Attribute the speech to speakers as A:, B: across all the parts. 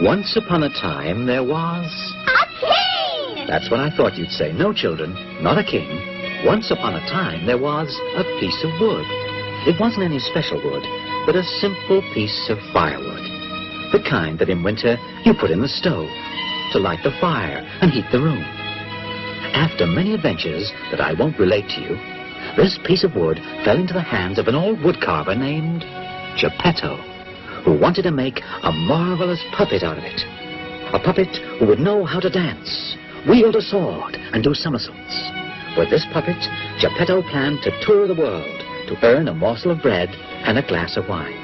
A: Once upon a time, there was...
B: A king!
A: That's what I thought you'd say. No, children, not a king. Once upon a time, there was a piece of wood. It wasn't any special wood, but a simple piece of firewood. The kind that in winter you put in the stove to light the fire and heat the room. After many adventures that I won't relate to you, this piece of wood fell into the hands of an old woodcarver named Geppetto, who wanted to make a marvelous puppet out of it. A puppet who would know how to dance, wield a sword, and do somersaults. With this puppet, Geppetto planned to tour the world to earn a morsel of bread and a glass of wine.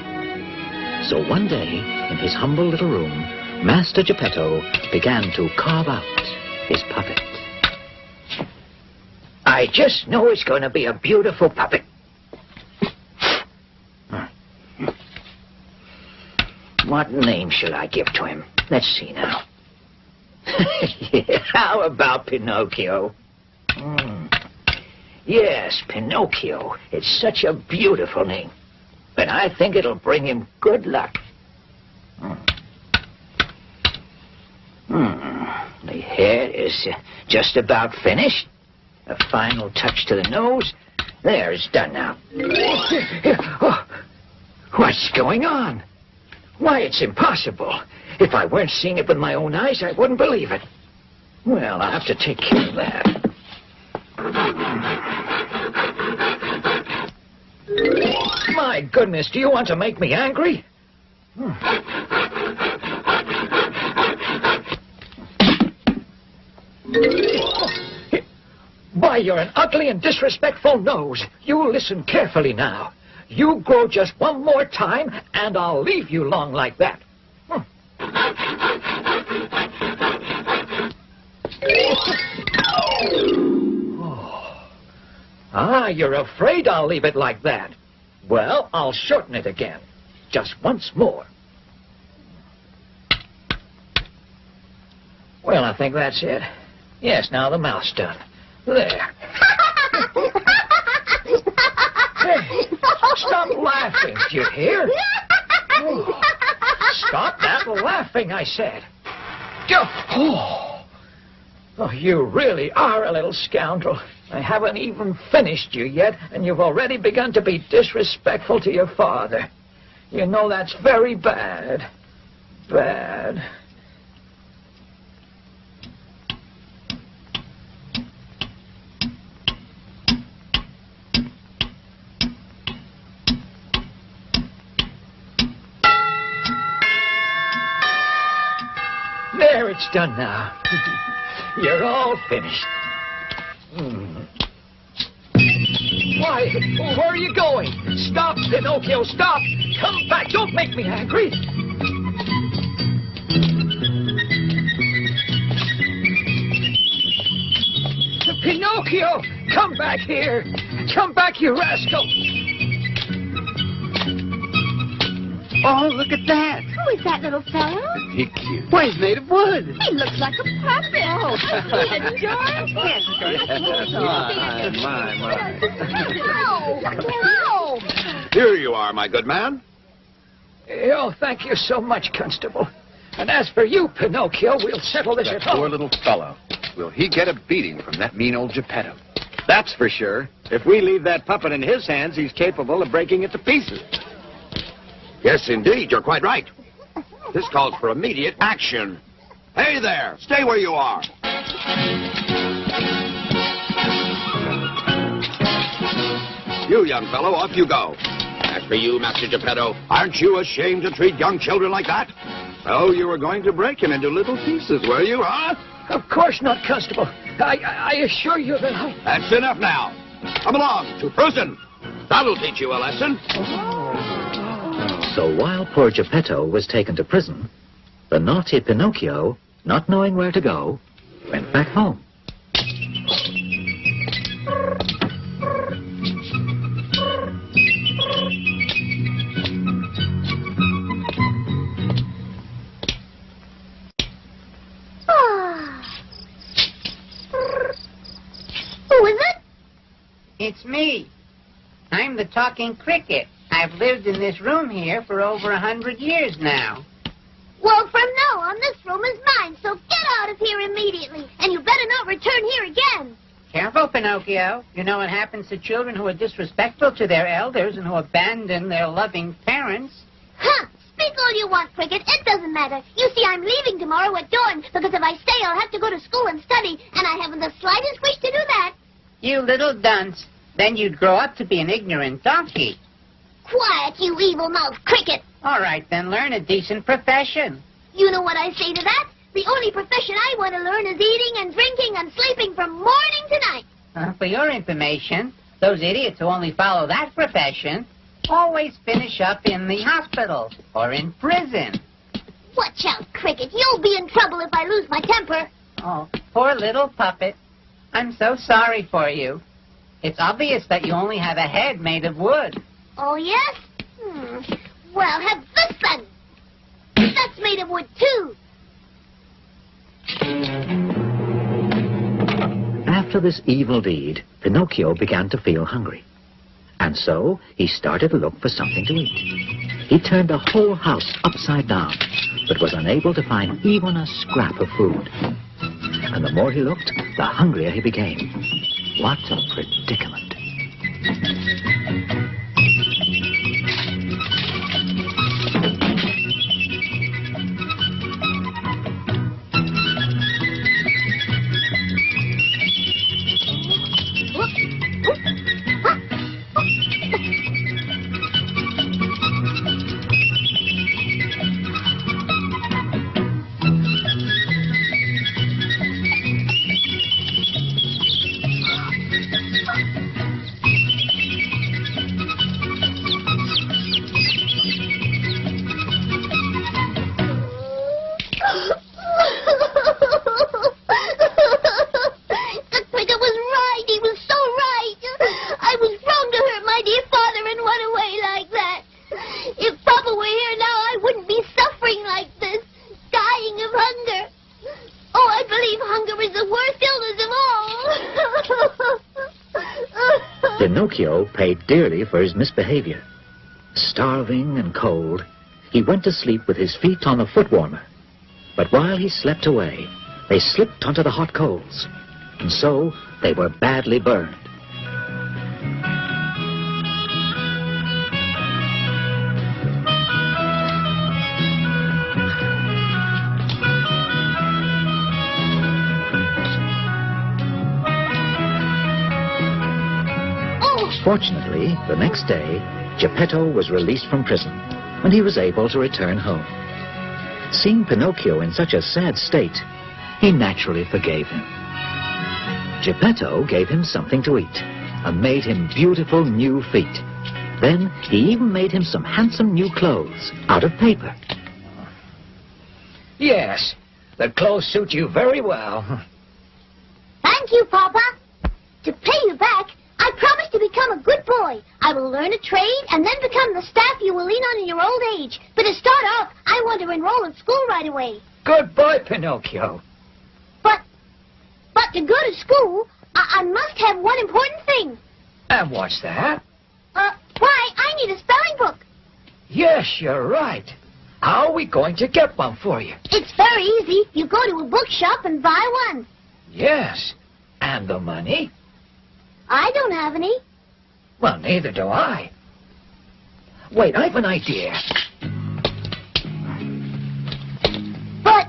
A: So one day, in his humble little room, Master Geppetto began to carve out his puppet.
C: I just know it's going to be a beautiful puppet. What name should I give to him? Let's see now. How about Pinocchio? Yes, Pinocchio. It's such a beautiful name. But I think it'll bring him good luck. The head is just about finished. A final touch to the nose. There, it's done now. Oh, what's going on? Why, it's impossible. If I weren't seeing it with my own eyes, I wouldn't believe it. Well, I'll have to take care of that. My goodness, do you want to make me angry? Why, you're an ugly and disrespectful nose. You listen carefully now. You grow just one more time, and I'll leave you long like that. Ah, you're afraid I'll leave it like that. Well, I'll shorten it again. Just once more. Well, I think that's it. Yes, now the mouth's done. There. Hey, stop laughing, do you hear? Oh, stop that laughing, I said. Oh, you really are a little scoundrel. I haven't even finished you yet, and you've already begun to be disrespectful to your father. You know that's very bad. Bad. There, it's done now. You're all finished. Why, where are you going? Stop, Pinocchio, stop! Come back, don't make me angry! Pinocchio, come back here! Come back, you rascal!
D: Oh, look at that.
B: Who is that little fellow?
D: He's cute. Why, he's made of wood.
B: He looks like a puppet. Oh, he's adorable.
D: My.
E: Here you are, my good man.
C: Oh, thank you so much, Constable. And as for you, Pinocchio, we'll settle this at home.
D: Poor little fellow. Will he get a beating from that mean old Geppetto?
F: That's for sure. If we leave that puppet in his hands, he's capable of breaking it to pieces.
E: Yes, indeed, you're quite right. This calls for immediate action. Hey there, stay where you are. You, young fellow, off you go. As for you, Master Geppetto, aren't you ashamed to treat young children like that? Oh, you were going to break him into little pieces, were you, huh?
C: Of course not, Constable. I assure you that I...
E: That's enough now. Come along to prison. That'll teach you a lesson.
A: So while poor Geppetto was taken to prison, the naughty Pinocchio, not knowing where to go, went back home.
B: Who is it?
G: It's me. I'm the talking cricket. I've lived in this room here for over 100 years now.
B: Well, from now on,
G: careful, Pinocchio. You know what happens to children who are disrespectful to their elders and who abandon their loving parents.
B: Huh! Speak all you want, Cricket. It doesn't matter. You see, I'm leaving tomorrow at dawn, because if I stay, I'll have to go to school and study, and I haven't the slightest wish to do that.
G: You little dunce. Then you'd grow up to be an ignorant donkey.
B: Quiet, you evil-mouthed Cricket.
G: All right, then learn a decent profession.
B: You know what I say to that? The only profession I want to learn is eating and drinking and sleeping from morning to night.
G: For your information, those idiots who only follow that profession always finish up in the hospital or in prison.
B: Watch out, Cricket. You'll be in trouble if I lose my temper.
G: Oh, poor little puppet. I'm so sorry for you. It's obvious that you only have a head made of wood.
B: Oh, yes? Well, have this then. That's made of wood, too.
A: After this evil deed, Pinocchio began to feel hungry. And so he started to look for something to eat. He turned the whole house upside down, but was unable to find even a scrap of food. And the more he looked, the hungrier he became. What a predicament. Pinocchio paid dearly for his misbehavior. Starving and cold, he went to sleep with his feet on the foot warmer. But while he slept away, they slipped onto the hot coals, and so they were badly burned. Fortunately, the next day, Geppetto was released from prison, and he was able to return home. Seeing Pinocchio in such a sad state, he naturally forgave him. Geppetto gave him something to eat, and made him beautiful new feet. Then he even made him some handsome new clothes out of paper.
C: Yes, the clothes suit you very well.
B: Thank you, Papa. To pay you back, I promise to become a good boy. I will learn a trade and then become the staff you will lean on in your old age. But to start off, I want to enroll in school right away.
C: Good boy, Pinocchio.
B: But to go to school, I must have one important thing.
C: And what's that?
B: Why, I need a spelling book.
C: Yes, you're right. How are we going to get one for you?
B: It's very easy. You go to a bookshop and buy one.
C: Yes. And the money?
B: I don't have any.
C: Well, neither do I. Wait, I have an idea.
B: But...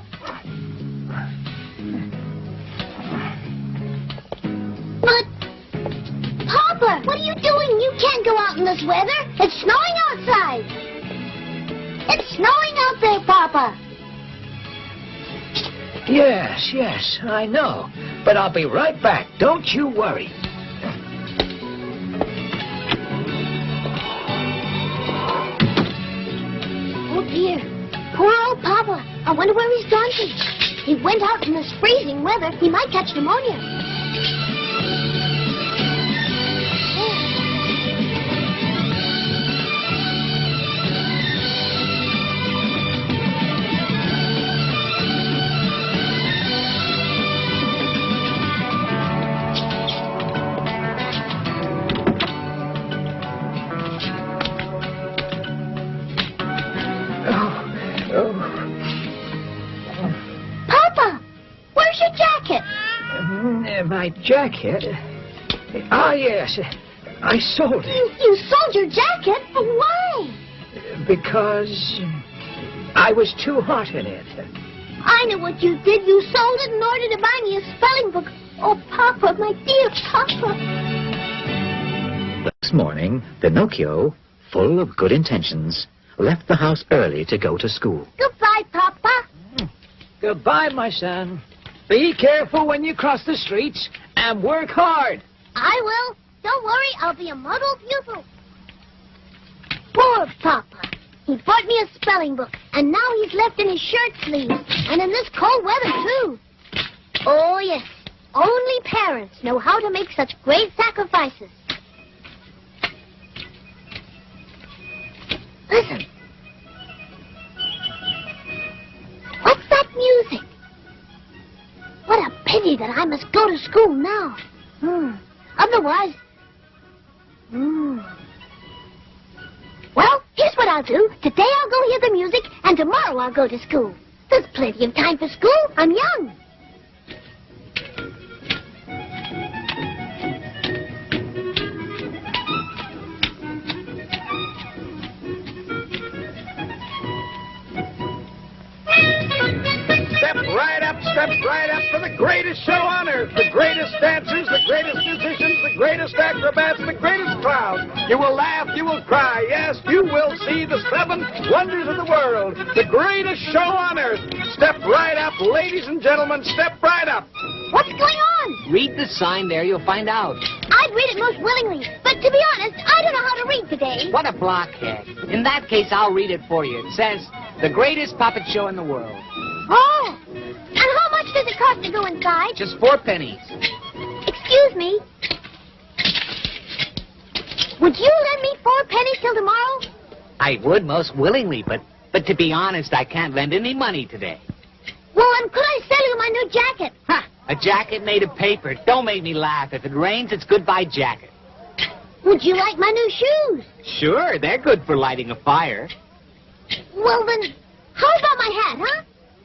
B: Papa, what are you doing? You can't go out in this weather. It's snowing outside. It's snowing out there, Papa.
C: Yes, I know. But I'll be right back. Don't you worry.
B: Oh, dear. Poor old Papa. I wonder where he's gone to. He went out in this freezing weather. He might catch pneumonia.
C: My jacket? Ah, yes. I sold it.
B: You sold your jacket? Why?
C: Because I was too hot in it.
B: I know what you did. You sold it in order to buy me a spelling book. Oh, Papa, my dear Papa.
A: The next morning, Pinocchio, full of good intentions, left the house early to go to school.
B: Goodbye, Papa.
C: Goodbye, my son. Be careful when you cross the streets and work hard.
B: I will. Don't worry, I'll be a model pupil. Poor Papa. He bought me a spelling book, and now he's left in his shirt sleeves, and in this cold weather, too. Oh, yes. Only parents know how to make such great sacrifices. Listen. What's that music? What a pity that I must go to school now. Otherwise... Well, here's what I'll do. Today I'll go hear the music, and tomorrow I'll go to school. There's plenty of time for school. I'm young.
F: Step right up for the greatest show on earth. The greatest dancers, the greatest musicians, the greatest acrobats, the greatest crowd. You will laugh, you will cry. Yes, you will see the 7 wonders of the world. The greatest show on earth. Step right up, ladies and gentlemen. Step right up.
B: What's going on?
G: Read the sign there, you'll find out.
B: I'd read it most willingly, but to be honest, I don't know how to read today.
G: What a blockhead. In that case, I'll read it for you. It says, the greatest puppet show in the world.
B: Oh! And how much does it cost to go inside?
G: Just 4 pennies.
B: Excuse me. Would you lend me 4 pennies till tomorrow?
G: I would most willingly, but to be honest, I can't lend any money today.
B: Well, then could I sell you my new jacket?
G: Ha! A jacket made of paper. Don't make me laugh. If it rains, it's goodbye jacket.
B: Would you like my new shoes?
G: Sure, they're good for lighting a fire.
B: Well, then, how about my hat, huh?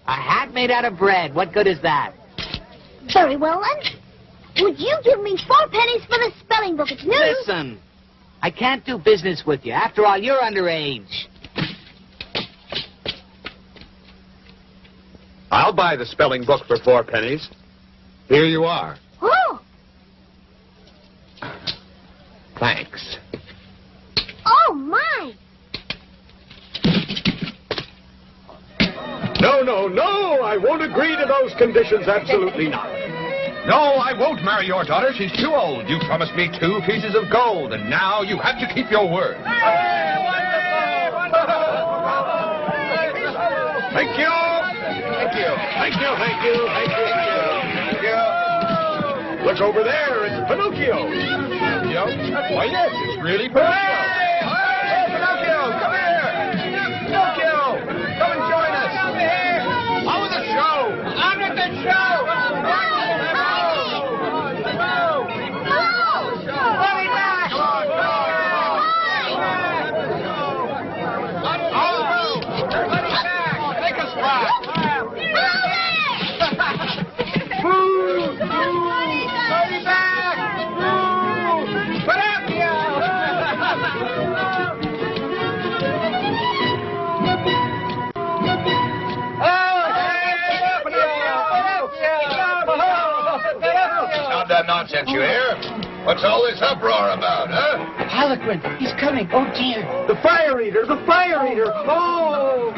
G: A hat made out of bread. What good is that?
B: Very well, then. Would you give me 4 pennies for the spelling book? It's new.
G: Listen, I can't do business with you. After all, you're underage.
E: I'll buy the spelling book for 4 pennies. Here you are.
B: Oh!
E: Thanks.
B: Oh, my!
F: No, I won't agree to those conditions. Absolutely not.
E: No, I won't marry your daughter. She's too old. You promised me 2 pieces of gold, and now you have to keep your word. Thank you. Thank you. Thank you. Thank you. Thank you. Thank you. Look over there. It's Pinocchio. Pinocchio? Why, yes, it's really Pinocchio. Hey, Pinocchio, come here. Pinocchio, come and join us. How was the show? I'm at the show. Nonsense, you hear? What's all this uproar about, huh?
G: Harlequin, he's coming. Oh, dear.
F: The fire eater, the fire eater. Oh!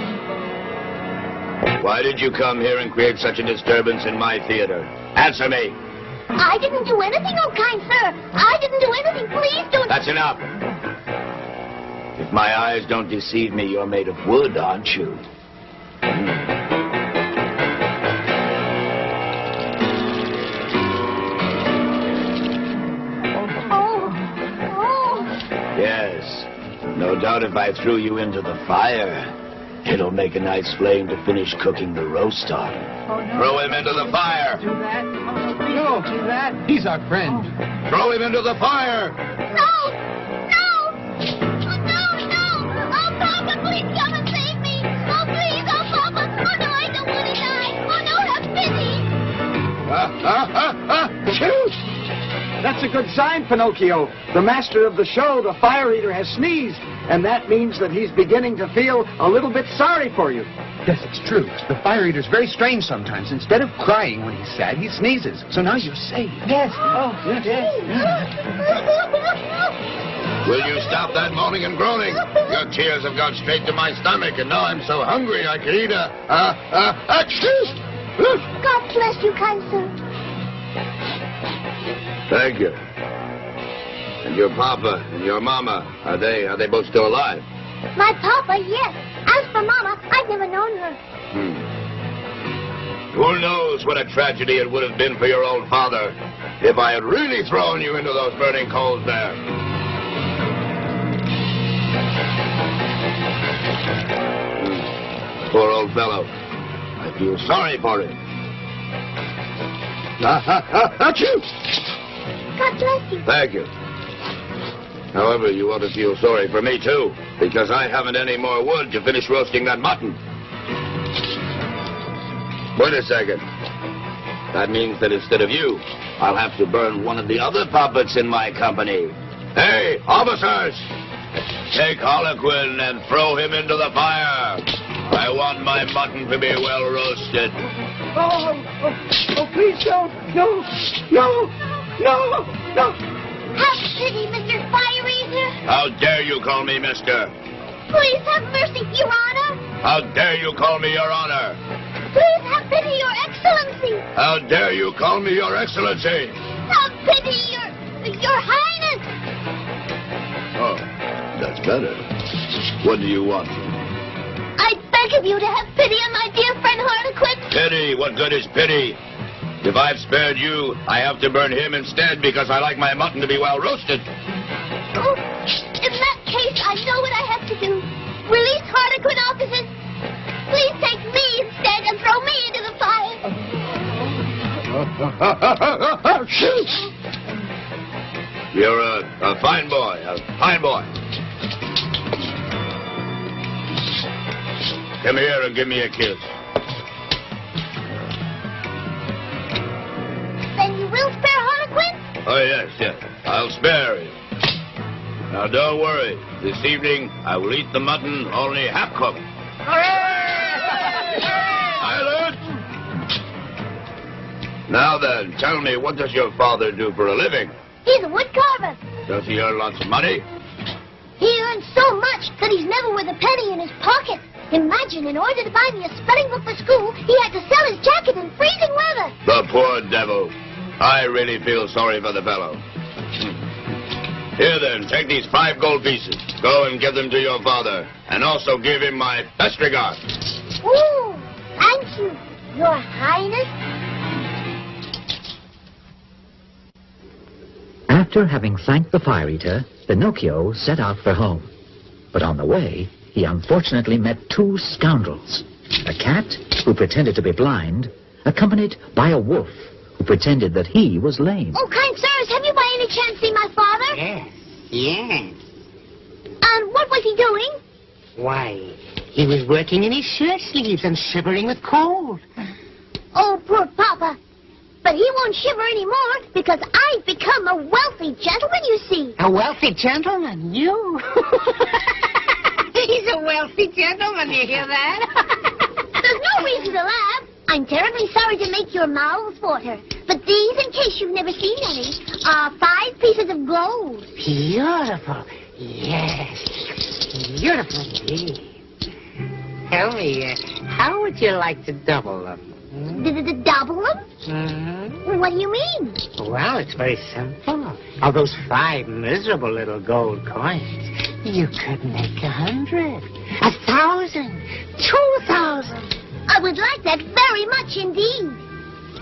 E: Why did you come here and create such a disturbance in my theater? Answer me.
B: I didn't do anything, oh kind sir. I didn't do anything. Please don't...
E: That's enough. If my eyes don't deceive me, you're made of wood, aren't you? Yes. No doubt if I threw you into the fire, it'll make a nice flame to finish cooking the roast on.
G: Oh, no.
E: Throw him into the fire.
G: Do that. Oh, no, please don't do that.
F: He's our friend.
E: Throw him into the fire.
B: No! No! Oh, no! Oh, Papa, please come and save me! Oh, please! Oh, Papa! Oh, no, I don't want to die! Oh, no, have pity!
F: Shoot! That's That's a good sign, Pinocchio. The master of the show, the fire eater, has sneezed, and that means that he's beginning to feel a little bit sorry for you.
D: Yes, it's true. The fire eater's very strange sometimes. Instead of crying when he's sad, he sneezes. So now you're safe.
F: Yes. Oh, yes.
E: Will you stop that moaning and groaning? Your tears have gone straight to my stomach, and now I'm so hungry I could eat
B: God bless you, kind sir.
E: Thank you. And your papa and your mama, are they both still alive?
B: My papa, yes. As for Mama, I've never known her.
E: Who knows what a tragedy it would have been for your old father if I had really thrown you into those burning coals there. Poor old fellow. I feel sorry for him. Achoo!
B: God bless you.
E: Thank you. However, you ought to feel sorry for me, too, because I haven't any more wood to finish roasting that mutton. Wait a second. That means that instead of you, I'll have to burn one of the other puppets in my company. Hey, officers! Take Harlequin and throw him into the fire. I want my mutton to be well roasted.
F: Oh, please don't. No.
B: Have pity, Mr. Fire Eater.
E: How dare you call me mister?
B: Please have mercy, Your Honor.
E: How dare you call me your honor?
B: Please have pity, Your Excellency.
E: How dare you call me your excellency?
B: Have pity, Your Highness.
E: Oh, that's better. What do you want?
B: I beg of you to have pity on my dear friend Harlequin.
E: Pity? What good is pity? If I've spared you, I have to burn him instead because I like my mutton to be well roasted.
B: Oh, in that case, I know what I have to do. Release Harlequin, officers. Please take me instead and throw me into the fire.
E: You're a fine boy, a fine boy. Come here and give me a kiss.
B: Then you will spare Harlequin?
E: Oh, yes. I'll spare him. Now, don't worry. This evening, I will eat the mutton only half-cooked. Silence! Now then, tell me, what does your father do for a living?
B: He's a woodcarver.
E: Does he earn lots of money?
B: He earns so much that he's never with a penny in his pocket. Imagine, in order to buy me a spelling book for school, he had to sell his jacket in freezing weather.
E: The poor devil. I really feel sorry for the fellow. Here then, take these 5 gold pieces. Go and give them to your father. And also give him my best regards.
B: Ooh, thank you, Your Highness.
A: After having thanked the fire eater, Pinocchio set out for home. But on the way, he unfortunately met 2 scoundrels. A cat, who pretended to be blind, accompanied by a wolf, who pretended that he was lame.
B: Oh, kind sirs, have you by any chance seen my father?
G: Yes.
B: And what was he doing?
G: Why, he was working in his shirt sleeves and shivering with cold.
B: Oh, poor Papa. But he won't shiver anymore because I've become a wealthy gentleman, you see.
G: A wealthy gentleman? You? He's a wealthy gentleman, you hear that?
B: There's no reason to laugh. I'm terribly sorry to make your mouths water. But these, in case you've never seen any, are 5 pieces of gold.
G: Beautiful. Yes. Beautiful indeed. Tell me, how would you like to double them?
B: Double them?
G: Mm-hmm.
B: What do you mean?
G: Well, it's very simple. Of those 5 miserable little gold coins, you could make 100, 1,000, 2,000.
B: I would like that very much indeed.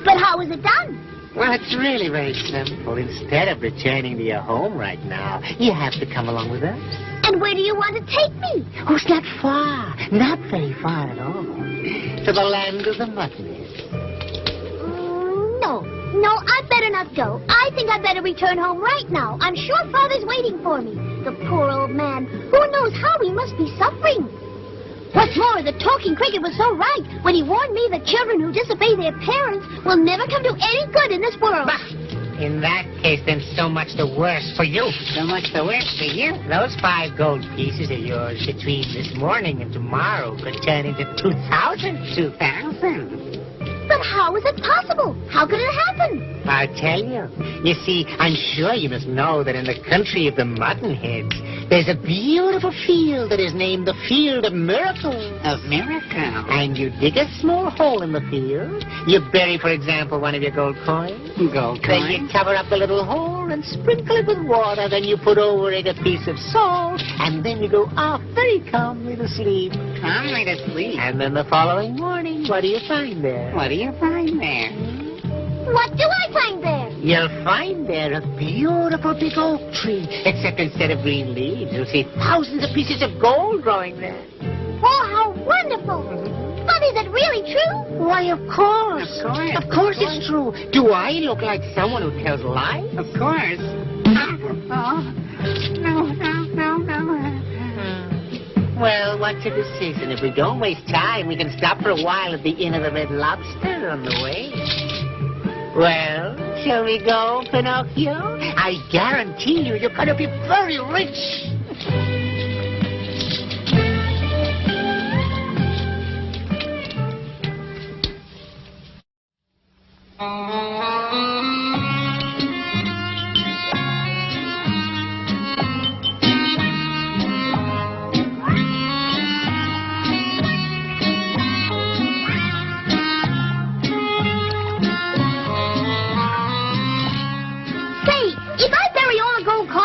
B: But how is it done?
G: Well, it's really very simple. Instead of returning to your home right now, you have to come along with us.
B: And where do you want to take me?
G: Oh, it's not far. Not very far at all. To the land of the mutton.
B: No, I'd better not go. I think I'd better return home right now. I'm sure Father's waiting for me. The poor old man. Who knows how he must be suffering? What's more, the talking cricket was so right when he warned me that children who disobey their parents will never come to any good in this world.
G: Bah! In that case, then so much the worse for you. So much the worse for you? Those 5 gold pieces of yours between this morning and tomorrow could turn into 2,000. 2,000?
B: But how is it possible? How could it happen?
G: I'll tell you. You see, I'm sure you must know that in the country of the Muttonheads, there's a beautiful field that is named the Field of Miracles. Of Miracles? And you dig a small hole in the field. You bury, for example, one of your gold coins. Gold coins? Then you cover up the little hole and sprinkle it with water. Then you put over it a piece of salt. And then you go off very calmly to sleep. Calmly to sleep? And then the following morning, what do you find there? What do you find there?
B: What do I find there?
G: You'll find there a beautiful big oak tree. Except instead of green leaves, you'll see thousands of pieces of gold growing there.
B: Oh, how wonderful! But is it really true?
G: Why, of course. Of course it's true. Do I look like someone who tells lies? Of course. Well, what's your decision? If we don't waste time, we can stop for a while at the Inn of the Red Lobster on the way. Well, shall we go, Pinocchio? I guarantee you, you're going to be very rich.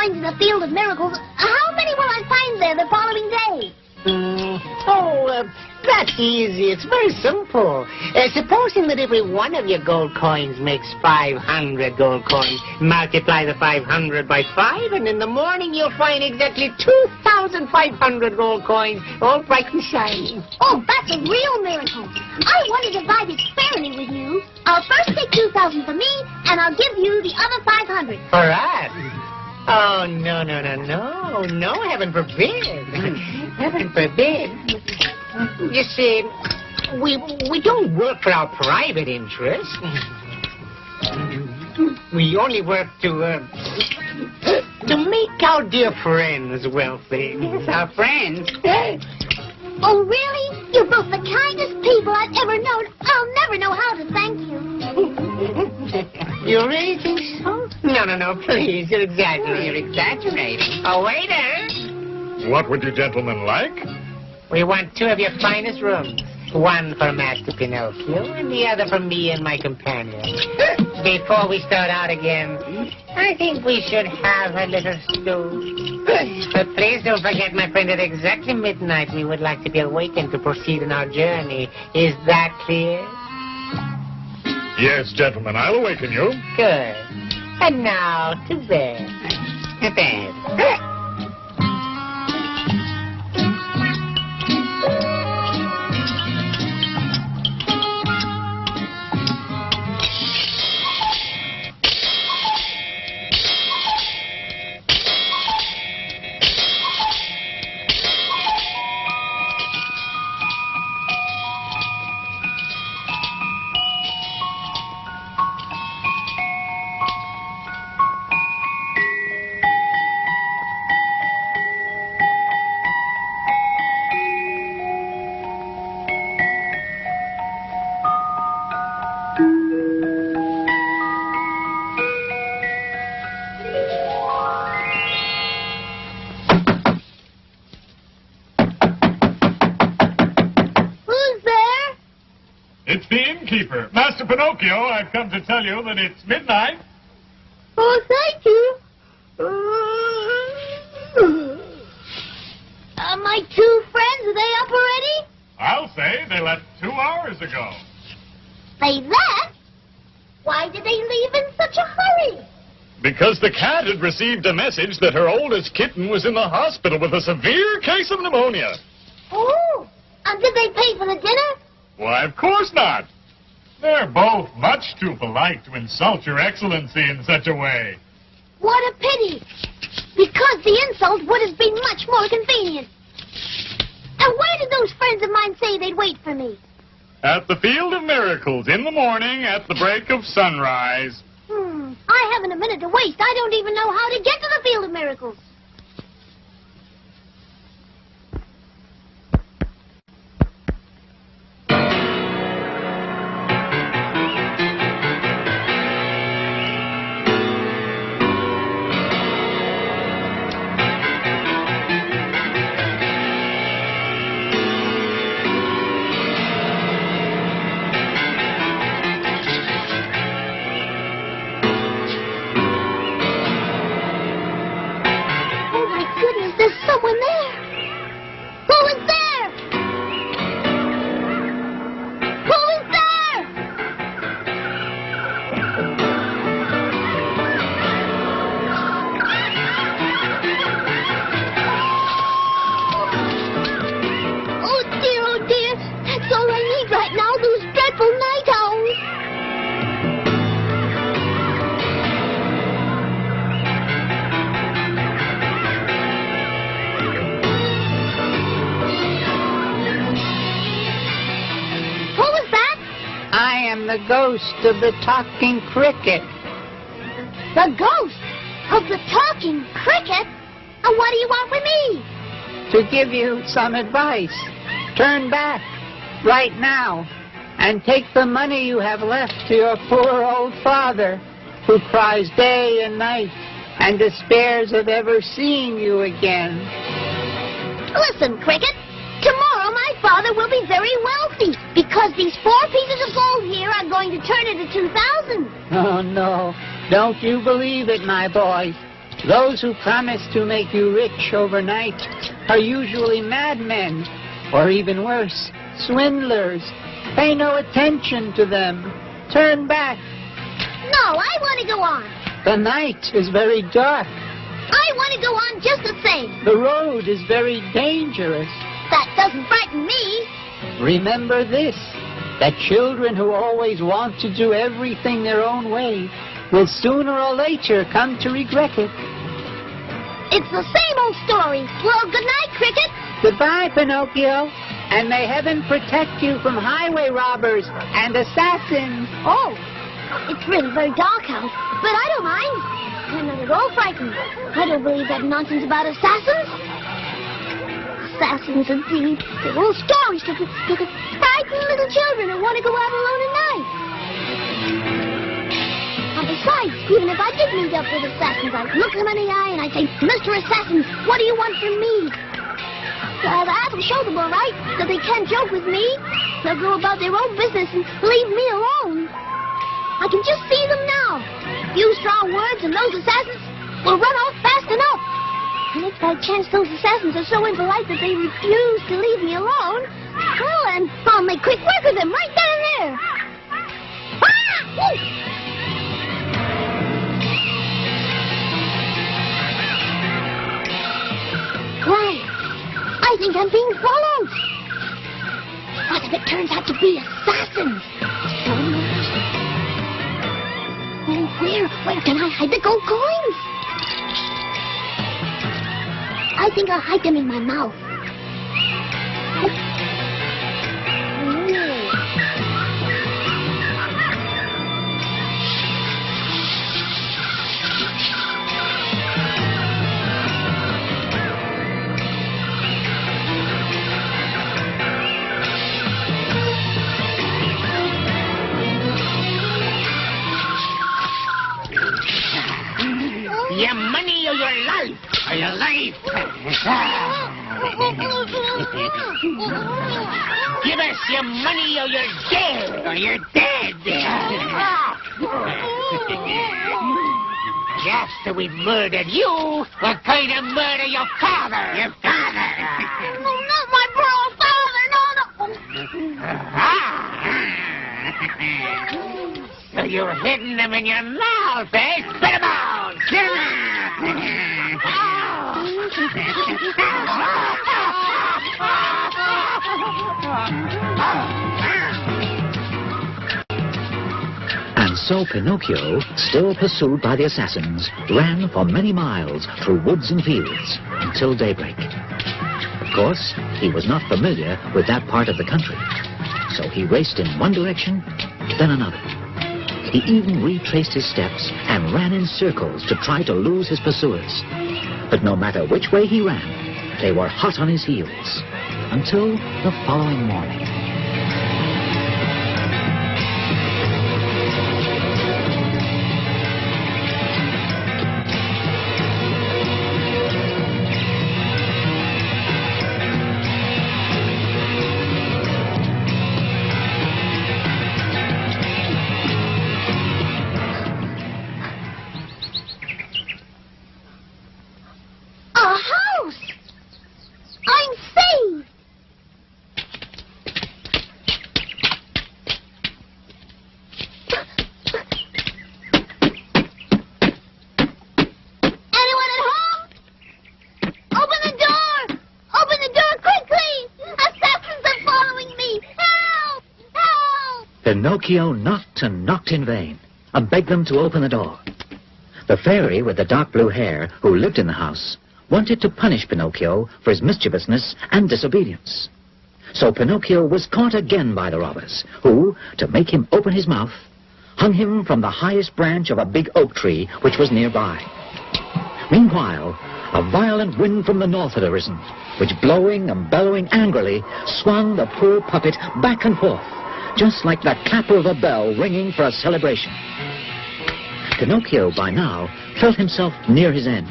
B: In the Field of Miracles, how many will I find there the following day?
G: That's easy. It's very simple. Supposing that every one of your gold coins makes 500 gold coins, multiply the 500 by 5, and in the morning you'll find exactly 2,500 gold coins, all bright and shiny.
B: Oh, that's a real miracle. I want to divide it fairly with you. I'll first take 2,000 for me, and I'll give you the other 500.
G: For us? Oh, no, heaven forbid. Heaven forbid. You see, we don't work for our private interests. We only work to make our dear friends wealthy. Yes, our friends.
B: Oh, really? You're both the kindest people I've ever known. I'll never know how to thank you.
G: You really think so? No, please. You're exaggerating. Oh, waiter.
E: What would you gentlemen like?
G: We want 2 of your finest rooms. One for Master Pinocchio and the other for me and my companion. Before we start out again, I think we should have a little stew. But please don't forget, my friend, at exactly midnight we would like to be awakened to proceed on our journey. Is that clear?
E: Yes, gentlemen, I'll awaken you.
G: Good. And now, to bed. To bed.
E: It's the innkeeper. Master Pinocchio, I've come to tell you that it's midnight.
B: Oh, thank you. My 2 friends, are they up already?
E: I'll say they left 2 hours ago.
B: They left? Why did they leave in such a hurry?
E: Because the cat had received a message that her oldest kitten was in the hospital with a severe case of pneumonia.
B: Oh, and did they pay for the dinner?
E: Why, of course not. They're both much too polite to insult your excellency in such a way.
B: What a pity. Because the insult would have been much more convenient. And where did those friends of mine say they'd wait for me?
E: At the Field of Miracles in the morning at the break of sunrise.
B: I haven't a minute to waste. I don't even know how to get to the Field of Miracles. There's someone there. Who is there? Who is there? Oh dear. That's all I need right now, those dreadful night owls.
G: I am the ghost of the talking cricket.
B: The ghost of the talking cricket? And what do you want with me?
G: To give you some advice. Turn back right now and take the money you have left to your poor old father, who cries day and night and despairs of ever seeing you again.
B: Listen, Cricket. Tomorrow my father will be very wealthy because these 4 pieces of gold here are going to turn into 2,000.
G: Oh, no. Don't you believe it, my boy. Those who promise to make you rich overnight are usually madmen, or even worse, swindlers. Pay no attention to them. Turn back.
B: No, I want to go on.
G: The night is very dark.
B: I want to go on just the same.
G: The road is very dangerous.
B: That doesn't frighten me.
G: Remember this, that children who always want to do everything their own way will sooner or later come to regret it.
B: It's the same old story. Well, good night, Cricket.
G: Goodbye, Pinocchio, and may heaven protect you from highway robbers and assassins.
B: Oh, it's really very dark out, but I don't mind. I'm not at all frightened. I don't believe that nonsense about assassins. Assassins, indeed. They're all stories to frighten little children who want to go out alone at night. And besides, even if I did meet up with assassins, I'd look them in the eye and I'd say, Mr. Assassin, what do you want from me? That'll show them, all right, that they can't joke with me. They'll go about their own business and leave me alone. I can just see them now. A few strong words and those assassins will run off fast enough. And if by chance those assassins are so impolite that they refuse to leave me alone, well then, I'll make quick work of them right then and there. Ah! Woo! Quiet. I think I'm being followed. What if it turns out to be assassins? Oh, where can I hide the gold coins? I think I'll hide them in my mouth.
G: Your money or your life? Or your life? Give us your money or you're dead. Or you're dead. After we've murdered you, we're going to murder your father. Your father.
B: No, not my poor father. No.
G: So you're hiding them in your mouth, eh? Spit them out! Spit them
A: And so Pinocchio, still pursued by the assassins, ran for many miles through woods and fields until daybreak. Of course, he was not familiar with that part of the country, so he raced in one direction, then another. He even retraced his steps and ran in circles to try to lose his pursuers. But no matter which way he ran, they were hot on his heels until the following morning. Pinocchio knocked and knocked in vain, and begged them to open the door. The fairy with the dark blue hair, who lived in the house, wanted to punish Pinocchio for his mischievousness and disobedience. So Pinocchio was caught again by the robbers, who, to make him open his mouth, hung him from the highest branch of a big oak tree which was nearby. Meanwhile, a violent wind from the north had arisen, which, blowing and bellowing angrily, swung the poor puppet back and forth, just like the clapper of a bell ringing for a celebration. Pinocchio, by now, felt himself near his end.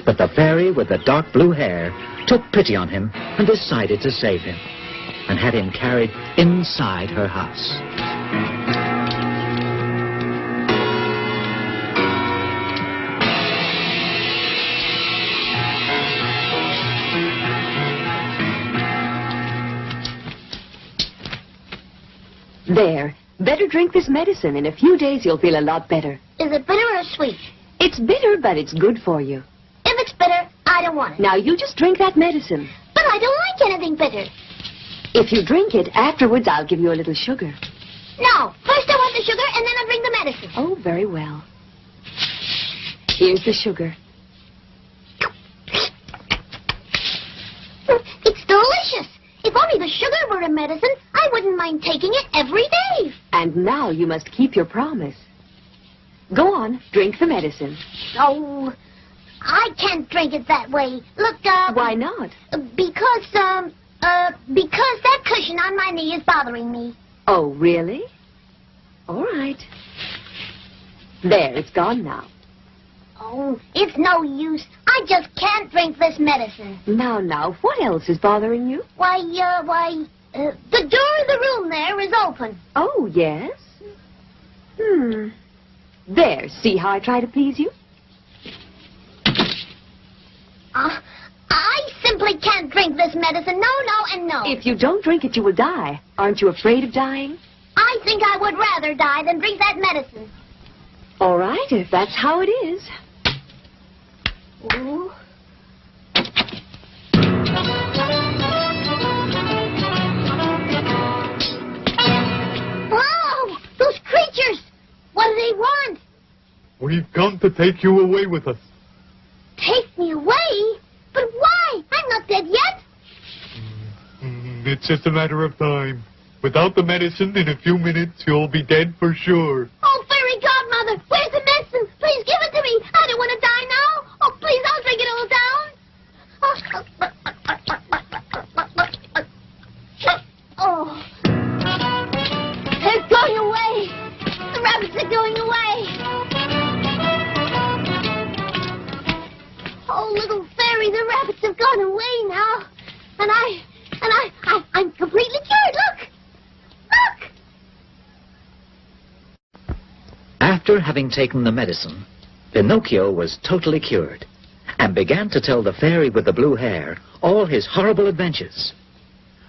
A: But the fairy with the dark blue hair took pity on him and decided to save him, and had him carried inside her house.
H: There. Better drink this medicine. In a few days, you'll feel a lot better.
B: Is it bitter or sweet?
H: It's bitter, but it's good for you.
B: If it's bitter, I don't want it.
H: Now, you just drink that medicine.
B: But I don't like anything bitter.
H: If you drink it, afterwards, I'll give you a little sugar.
B: No. First I want the sugar, and then I'll drink the medicine.
H: Oh, very well. Here's the sugar.
B: It's delicious. If only the sugar were a medicine, I wouldn't mind taking it every day.
H: And now you must keep your promise. Go on, drink the medicine.
B: Oh, I can't drink it that way. Look,
H: Why not?
B: Because that cushion on my knee is bothering me.
H: Oh, really? All right. There, it's gone now.
B: Oh, it's no use. I just can't drink this medicine.
H: Now, what else is bothering you?
B: The door of the room there is open.
H: Oh, yes? There, see how I try to please you?
B: I simply can't drink this medicine. No, and no.
H: If you don't drink it, you will die. Aren't you afraid of dying?
B: I think I would rather die than drink that medicine.
H: All right, if that's how it is.
B: Ooh. Whoa! Those creatures! What do they want?
I: We've come to take you away with us.
B: Take me away? But why? I'm not dead yet.
I: It's just a matter of time. Without the medicine, in a few minutes, you'll be dead for sure.
B: Oh, fairy godmother, where's the medicine? Please give it to me. I don't want to die now. Oh, please, I'll drink it all down. Oh. They're going away. The rabbits are going away. Oh, little fairy, the rabbits have gone away now. And I'm completely cured. Look! Look!
A: After having taken the medicine, Pinocchio was totally cured, and began to tell the fairy with the blue hair all his horrible adventures.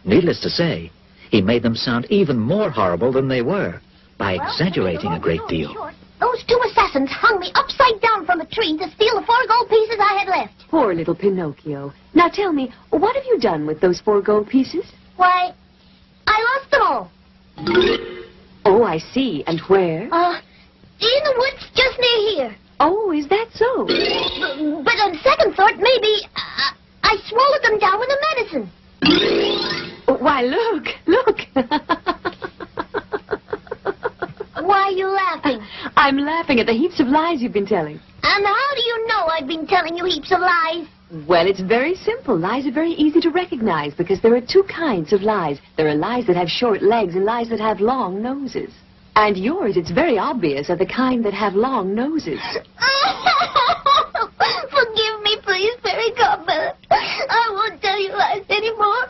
A: Needless to say, he made them sound even more horrible than they were, by exaggerating a great deal.
B: Those two assassins hung me upside down from a tree to steal the 4 gold pieces I had left.
H: Poor little Pinocchio. Now tell me, what have you done with those 4 gold pieces?
B: Why, I lost them all.
H: Oh, I see. And where?
B: In the woods just near here.
H: Oh, is that so?
B: But on second thought, maybe I swallowed them down with the medicine.
H: Why, look.
B: Why, Why are you laughing?
H: I'm laughing at the heaps of lies you've been telling.
B: And how do you know I've been telling you heaps of lies?
H: Well, it's very simple. Lies are very easy to recognize because there are two kinds of lies. There are lies that have short legs and lies that have long noses. And yours, it's very obvious, are the kind that have long noses.
B: Forgive me, please, Fairy Godmother. I won't tell you lies anymore.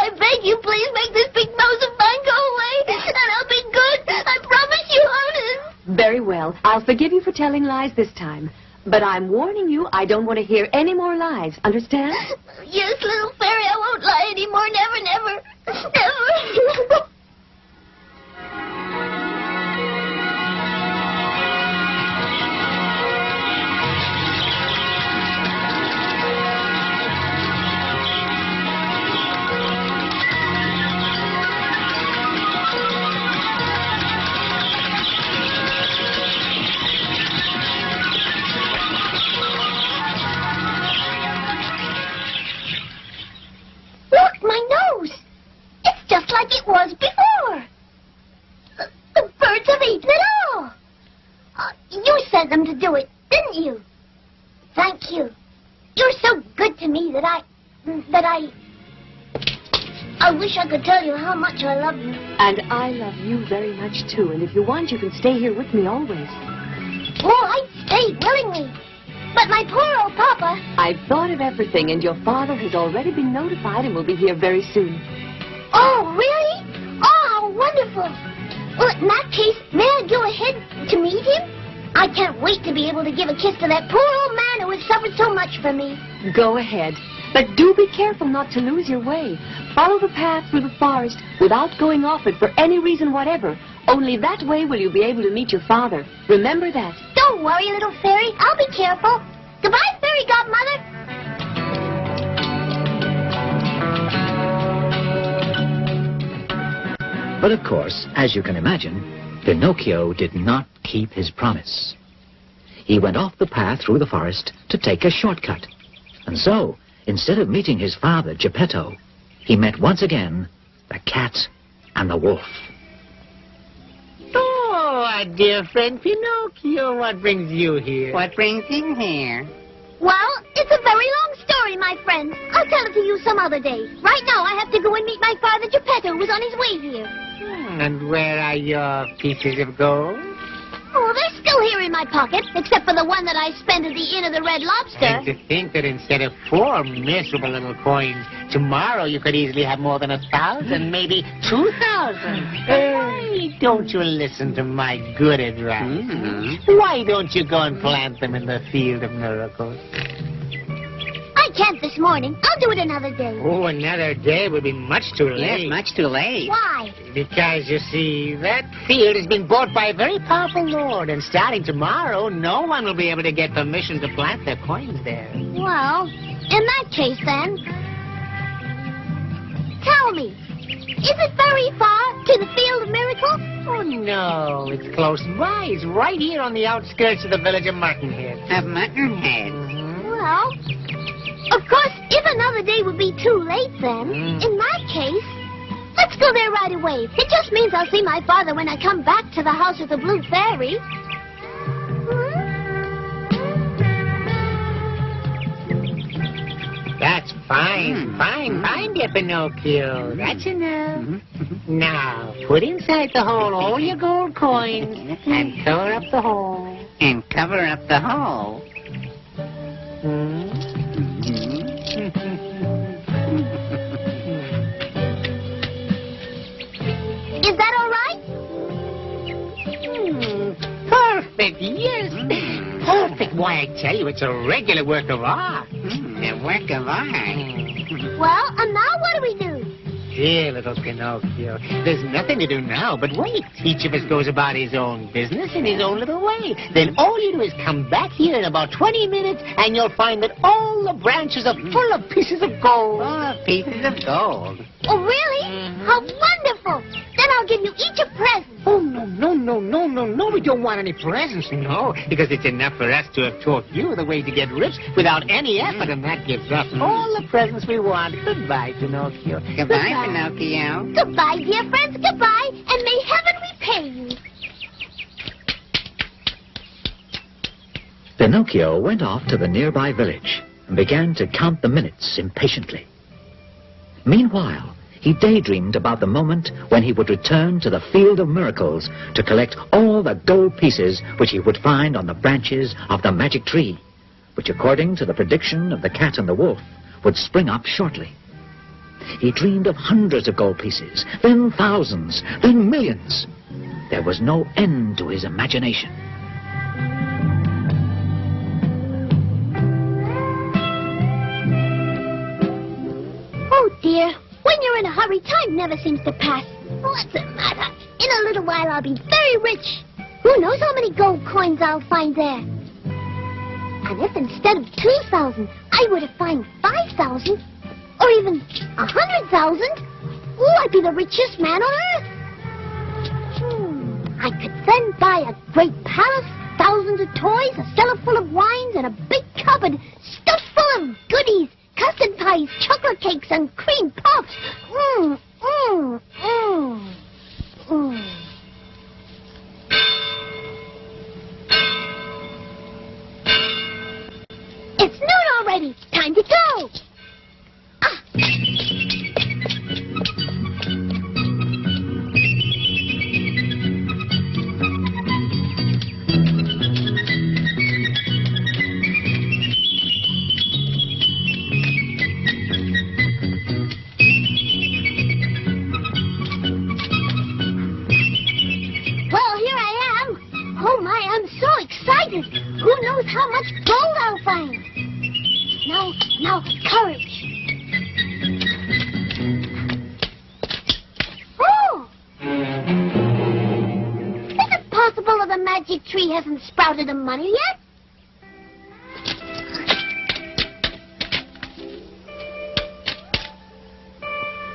B: I beg you, please make this big nose of mine go away, and I'll be good. I promise you, honest.
H: Very well. I'll forgive you for telling lies this time. But I'm warning you, I don't want to hear any more lies. Understand?
B: Yes, little fairy, I won't lie anymore. Never, never, never. Look, my nose. It's just like it was before. The birds have eaten it all. You sent them to do it, didn't you? Thank you. You're so good to me that I wish I could tell you how much I love you.
H: And I love you very much, too. And if you want, you can stay here with me always.
B: Oh, I'd stay willingly. But my poor old papa...
H: I've thought of everything, and your father has already been notified and will be here very soon.
B: Oh, really? Oh, how wonderful. Well, in that case, may I go ahead to meet him? I can't wait to be able to give a kiss to that poor old man who has suffered so much for me.
H: Go ahead. But do be careful not to lose your way. Follow the path through the forest without going off it for any reason whatever. Only that way will you be able to meet your father. Remember that.
B: Don't worry, little fairy. I'll be careful. Goodbye, Fairy Godmother.
A: But of course, as you can imagine, Pinocchio did not keep his promise. He went off the path through the forest to take a shortcut. And so, instead of meeting his father, Geppetto, he met once again the cat and the wolf.
G: Oh, our dear friend Pinocchio, what brings you here?
J: What brings you here?
B: Well, it's a very long story, my friend. I'll tell it to you some other day. Right now, I have to go and meet my father, Geppetto, who's on his way here.
G: And where are your pieces of gold?
B: Oh, they're still here in my pocket, except for the one that I spent at the Inn of the Red Lobster.
G: And to think that instead of 4 miserable little coins, tomorrow you could easily have more than 1,000, maybe 2,000. Hey, don't you listen to my good advice? Why don't you go and plant them in the field of miracles?
B: I can't this morning. I'll do it another day.
G: Oh, another day would be much too late.
J: Yes, much too late.
B: Why?
G: Because, you see, that field has been bought by a very powerful lord, and starting tomorrow, no one will be able to get permission to plant their coins there.
B: Well, in that case, then, tell me, is it very far to the Field of Miracles?
G: Oh, no, it's close by. It's right here on the outskirts of the village of Muttonhead.
J: Of Muttonhead.
B: Well, of course, if another day would be too late, then, in that case, let's go there right away. It just means I'll see my father when I come back to the house of the Blue Fairy.
G: That's fine, fine, dear Pinocchio. That's enough. Now, put inside the hole all your gold coins and cover up the hole.
J: And cover up the hole.
B: Is that all right?
G: Perfect, yes. Perfect. Why, I tell you, it's a regular work of art.
J: A work of art.
B: Well, and now what do we do?
G: Dear little Pinocchio, there's nothing to do now but wait. Each of us goes about his own business in his own little way. Then all you do is come back here in about 20 minutes, and you'll find that all the branches are full of pieces of gold.
J: Full of pieces of gold.
B: Oh, really? How wonderful! Then I'll give you each a present.
G: Oh, no, we don't want any presents, no, because it's enough for us to have taught you the way to get rich without any effort, and that gives us all the presents we want. Goodbye, Pinocchio.
J: Goodbye, Pinocchio.
B: Goodbye, dear friends, goodbye, and may heaven repay
A: Pinocchio went off to the nearby village and began to count the minutes impatiently. Meanwhile, he daydreamed about the moment when he would return to the Field of Miracles to collect all the gold pieces which he would find on the branches of the magic tree, which, according to the prediction of the cat and the wolf, would spring up shortly. He dreamed of hundreds of gold pieces, then thousands, then millions. There was no end to his imagination.
B: Oh, dear. When you're in a hurry, time never seems to pass. What's the matter? In a little while, I'll be very rich. Who knows how many gold coins I'll find there? And if instead of 2,000, I were to find 5,000, or even 100,000, I'd be the richest man on earth. I could then buy a great palace, thousands of toys, a cellar full of wines, and a big cupboard stuffed full of goodies, custard pies, chocolate cakes, and cream puffs. It's noon already. Time to go. Who knows how much gold I'll find? Now, courage. Oh! Is it possible that the magic tree hasn't sprouted a money yet?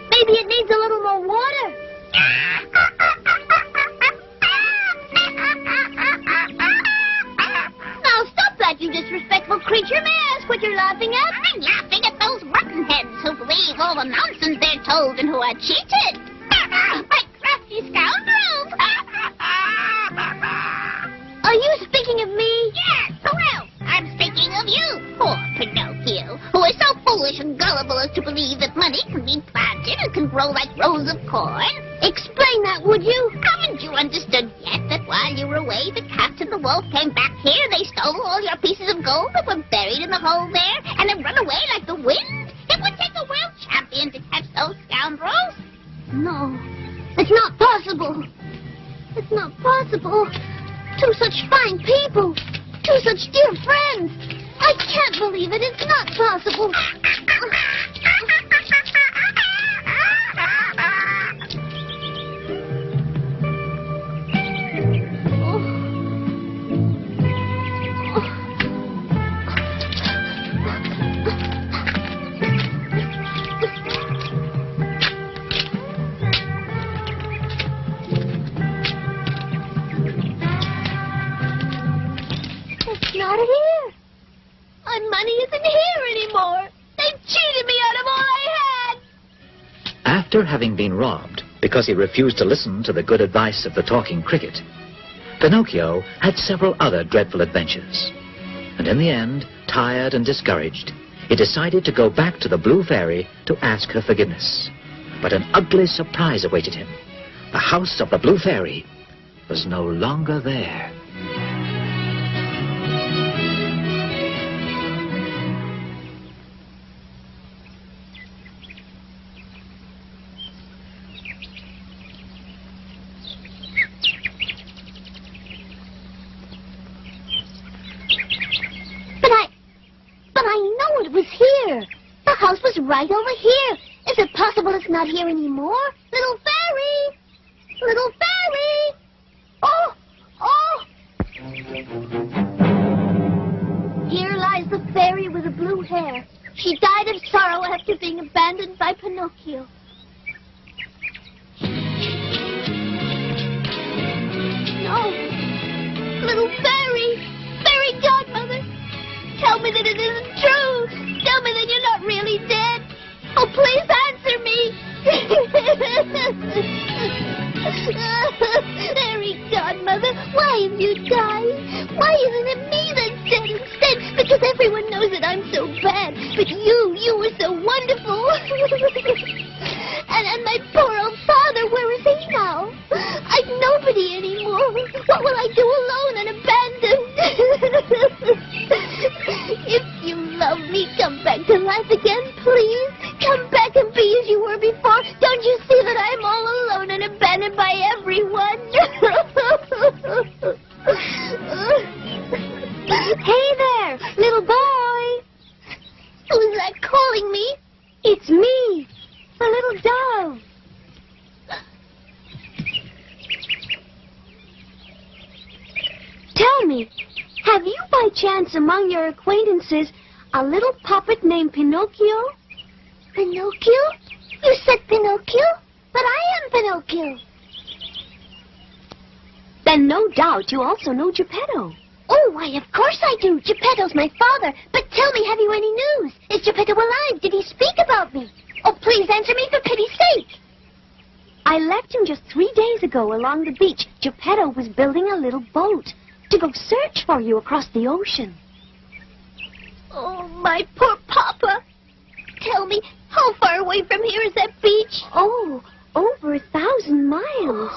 B: Maybe it needs a little more water. You disrespectful creature, may I ask what you're laughing at?
K: I'm laughing at those muttonheads who believe all the nonsense they're told and who are cheated. Like crafty scoundrels.
B: Are you speaking of me?
K: Yes, who else? I'm speaking of you, poor Pinocchio, who is so foolish and gullible as to believe that money can be planted and can grow like rows of corn.
B: Explain that, would you?
K: Haven't you understood yet that while you were away, the cat and the wolf came back here, they stole all your pieces of gold that were buried in the hole there, and have run away like the wind? It would take a world champion to catch those scoundrels.
B: No, it's not possible. It's not possible. Two such fine people. Two such dear friends. I can't believe it. It's not possible. Not here. My money isn't here anymore. They've cheated me out of all I had.
A: After having been robbed because he refused to listen to the good advice of the talking cricket, Pinocchio had several other dreadful adventures. And in the end, tired and discouraged, he decided to go back to the Blue Fairy to ask her forgiveness. But an ugly surprise awaited him. The house of the Blue Fairy was no longer there.
B: The house was right over here. Is it possible it's not here anymore? Little fairy! Little fairy! Oh! Oh! Here lies the fairy with the blue hair. She died of sorrow after being abandoned by Pinocchio. No! Little fairy! Fairy godmother! Tell me that it isn't true! Tell me that you're not really dead! Oh, please answer me! Fairy godmother, why have you died? Why isn't it me that's dead instead? Because everyone knows that I'm so bad. But you were so wonderful. and my poor old father, where is he now? I've nobody anymore. What will I do alone and abandoned? If you love me, come back to life again, please. Come back and be as you were before. Don't you see that I'm all alone and abandoned by everyone?
H: Hey there, little boy.
B: Who's that calling me?
H: It's me, the little dove. Tell me, have you by chance among your acquaintances a little puppet named Pinocchio?
B: Pinocchio? You said Pinocchio? But I am Pinocchio.
H: Then no doubt you also know Geppetto.
B: Oh, why, of course I do. Geppetto's my father. But tell me, have you any news? Is Geppetto alive? Did he speak about me? Oh, please answer me for pity's sake.
H: I left him just 3 days ago along the beach. Geppetto was building a little boat to go search for you across the ocean.
B: Oh, my poor papa. Tell me, how far away from here is that beach?
H: Oh, over 1,000 miles.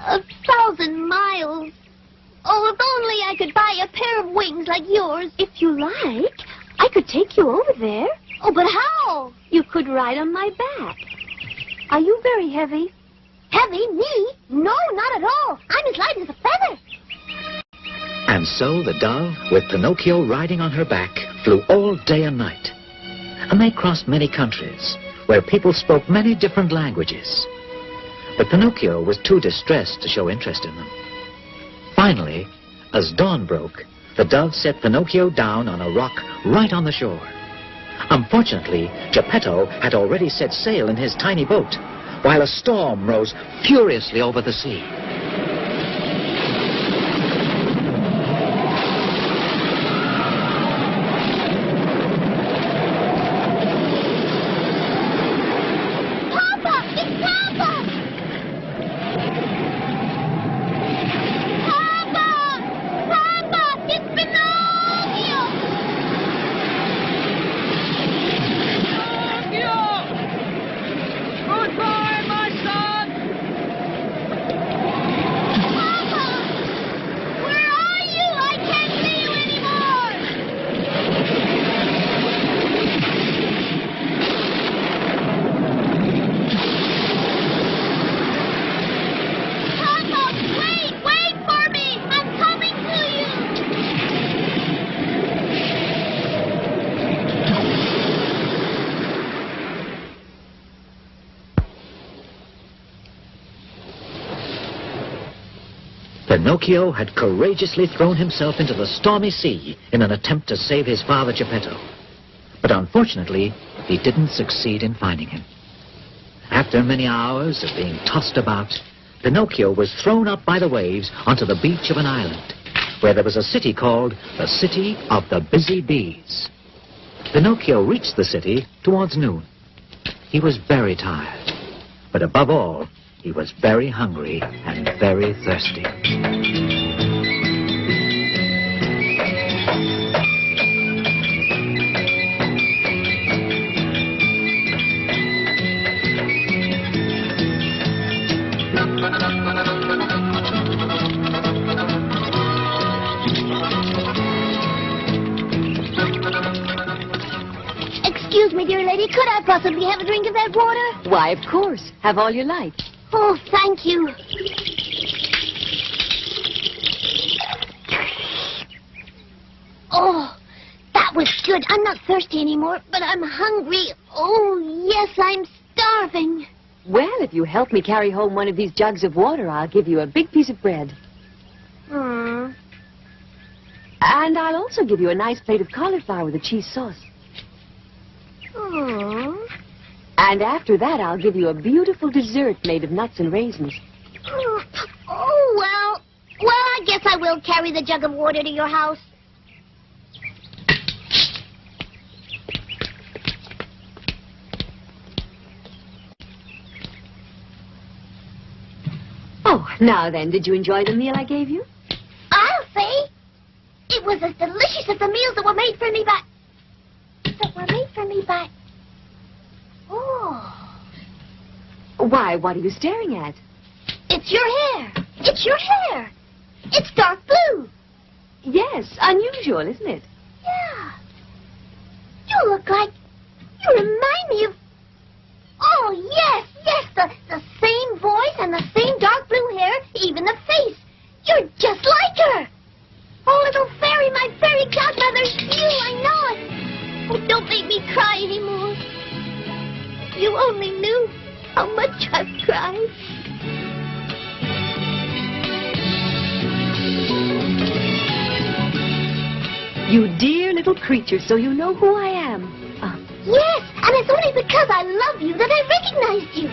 B: 1,000 miles. Oh, if only I could buy a pair of wings like yours.
H: If you like, I could take you over there.
B: Oh, but how?
H: You could ride on my back. Are you very heavy?
B: Heavy? Me? No, not at all. I'm as light as a feather.
A: And so the dove, with Pinocchio riding on her back, flew all day and night. And they crossed many countries, where people spoke many different languages. But Pinocchio was too distressed to show interest in them. Finally, as dawn broke, the dove set Pinocchio down on a rock right on the shore. Unfortunately, Geppetto had already set sail in his tiny boat, while a storm rose furiously over the sea. Pinocchio had courageously thrown himself into the stormy sea in an attempt to save his father Geppetto. But unfortunately, he didn't succeed in finding him. After many hours of being tossed about, Pinocchio was thrown up by the waves onto the beach of an island, where there was a city called the City of the Busy Bees. Pinocchio reached the city towards noon. He was very tired, but above all, he was very hungry and very thirsty.
B: Excuse me, dear lady, could I possibly have a drink of that water?
H: Why, of course. Have all you like.
B: Oh, thank you. Oh, that was good. I'm not thirsty anymore, but I'm hungry. Oh, yes, I'm starving.
H: Well, if you help me carry home one of these jugs of water, I'll give you a big piece of bread.
B: Hmm.
H: And I'll also give you a nice plate of cauliflower with a cheese sauce.
B: Hmm.
H: And after that, I'll give you a beautiful dessert made of nuts and raisins.
B: Oh, well, I guess I will carry the jug of water to your house.
H: Now then, did you enjoy the meal I gave you?
B: I'll say. It was as delicious as the meals that were made for me by... Oh.
H: Why, what are you staring at?
B: It's your hair. It's your hair. It's dark blue.
H: Yes, unusual, isn't it?
B: Yeah. You look like... You remind me of... Oh, yes, the same voice and the same dark blue hair, even the face. You're just like her. Oh, little fairy, my fairy godmother, you, I know it. Oh, don't make me cry anymore. If you only knew how much I've cried.
H: You dear little creature, so you know who I am.
B: Yes, and it's only because I love you that I recognized you.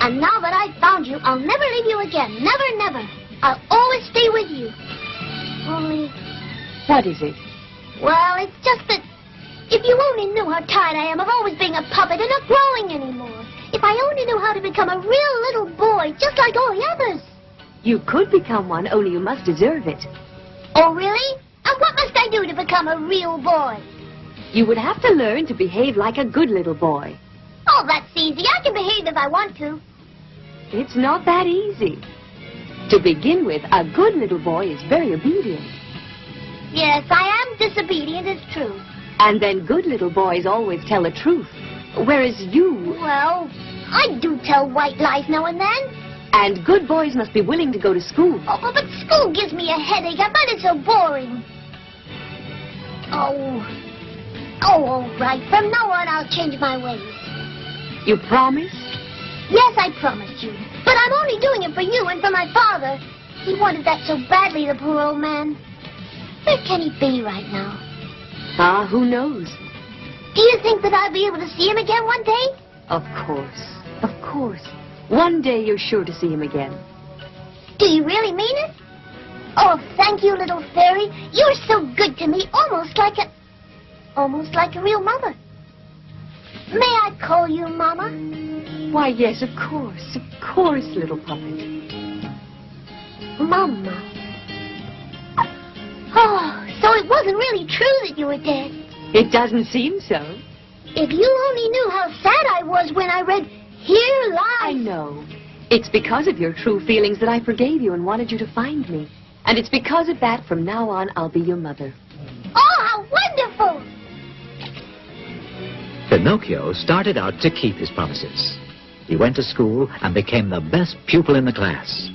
B: And now that I've found you, I'll never leave you again. Never, never. I'll always stay with you. Only...
H: What is it?
B: Well, it's just that if you only knew how tired I am of always being a puppet and not growing anymore. If I only knew how to become a real little boy, just like all the others.
H: You could become one, only you must deserve it.
B: Oh, really? And what must I do to become a real boy?
H: You would have to learn to behave like a good little boy.
B: Oh, that's easy. I can behave if I want to.
H: It's not that easy. To begin with, a good little boy is very obedient.
B: Yes, I am disobedient, it's true.
H: And then good little boys always tell the truth. Whereas you...
B: Well, I do tell white lies now and then.
H: And good boys must be willing to go to school.
B: Oh, but school gives me a headache. I find it so boring. Oh, all right. From now on, I'll change my ways.
H: You promise?
B: Yes, I promised you. But I'm only doing it for you and for my father. He wanted that so badly, the poor old man. Where can he be right now?
H: Ah, who knows?
B: Do you think that I'll be able to see him again one day?
H: Of course. Of course. One day you're sure to see him again.
B: Do you really mean it? Oh, thank you, little fairy. You're so good to me, almost like a real mother. May I call you Mama?
H: Why, yes, of course, little puppet.
B: Mama. Oh, so it wasn't really true that you were dead.
H: It doesn't seem so.
B: If you only knew how sad I was when I read Here Lies...
H: I know. It's because of your true feelings that I forgave you and wanted you to find me. And it's because of that, from now on, I'll be your mother.
B: Oh, how wonderful!
A: Pinocchio started out to keep his promises. He went to school and became the best pupil in the class.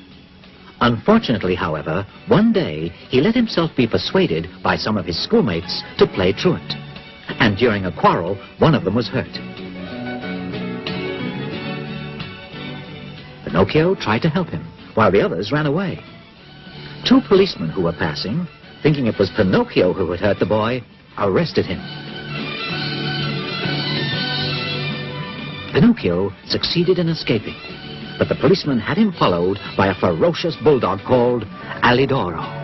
A: Unfortunately, however, one day he let himself be persuaded by some of his schoolmates to play truant. And during a quarrel, one of them was hurt. Pinocchio tried to help him, while the others ran away. Two policemen who were passing, thinking it was Pinocchio who had hurt the boy, arrested him. Pinocchio succeeded in escaping, but the policeman had him followed by a ferocious bulldog called Alidoro.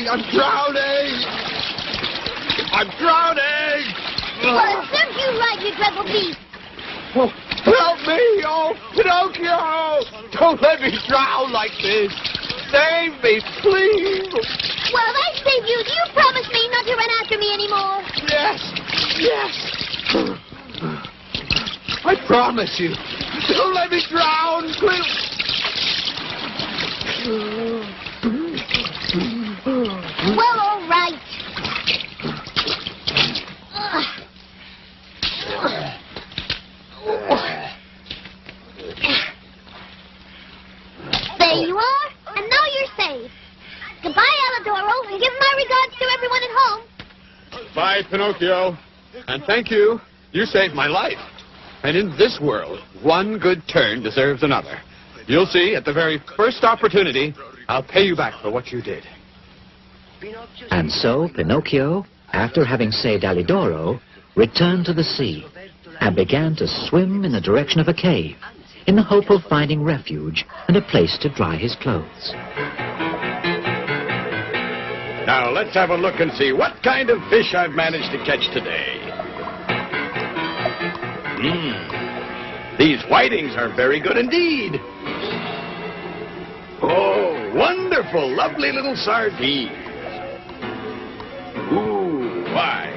E: I'm drowning! I'm drowning!
B: Well, it serves you right, you dreadful beast.
E: Oh, help me! Oh, Pinocchio! Don't let me drown like this! Save me, please!
B: Well, if I save you, do you promise me not to run after me anymore?
E: Yes! I promise you. Don't let me drown, please!
B: Well, all right.
D: Goodbye, Pinocchio. And thank you. You saved my life. And in this world, one good turn deserves another. You'll see, at the very first opportunity, I'll pay you back for what you did.
A: And so Pinocchio, after having saved Alidoro, returned to the sea and began to swim in the direction of a cave in the hope of finding refuge and a place to dry his clothes.
F: Now, let's have a look and see what kind of fish I've managed to catch today. These whitings are very good indeed. Oh, wonderful, lovely little sardines. Ooh, why?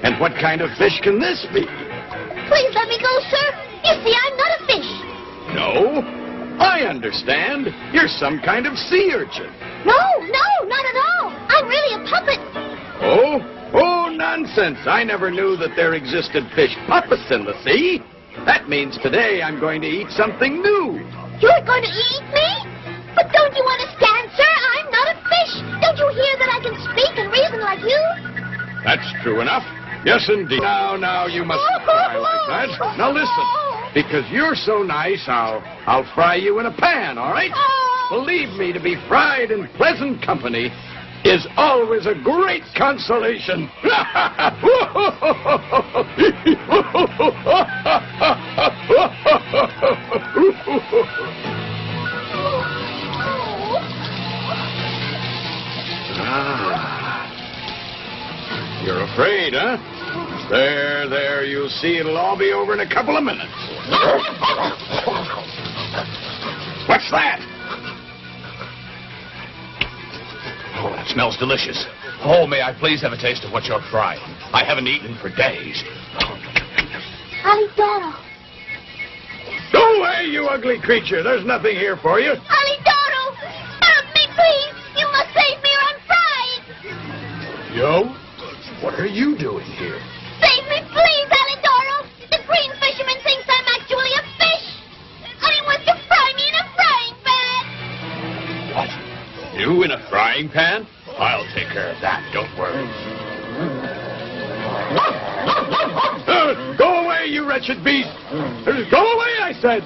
F: And what kind of fish can this be?
B: Please let me go, sir. You see, I'm not a fish.
F: No, I understand. You're some kind of sea urchin.
B: No, not at all. I'm really a puppet.
F: Oh, nonsense. I never knew that there existed fish puppets in the sea. That means today I'm going to eat something new.
B: You're going to eat me? But don't you understand, sir? I'm not a fish. Don't you hear that I can speak and reason like you?
F: That's true enough. Yes, indeed. Now, you mustn't cry like that. Now, listen. Because you're so nice, I'll fry you in a pan, all right? Believe me, to be fried in pleasant company is always a great consolation. You're afraid, huh? There, you'll see it'll all be over in a couple of minutes. What's that? Oh, that smells delicious. Oh, may I please have a taste of what you're frying? I haven't eaten for days.
B: Alidoro.
F: Go away, you ugly creature. There's nothing here for you.
B: Alidoro! Help me, please! You must save me or I'm fried!
F: Yo? What are you doing here?
B: Save me, please, Alidoro! The green fisherman thinks I'm actually a fish! And he wants to fry me in a frying pan!
F: What? You in a frying pan? I'll take care of that, don't worry. Go away, you wretched beast! Go away, I said!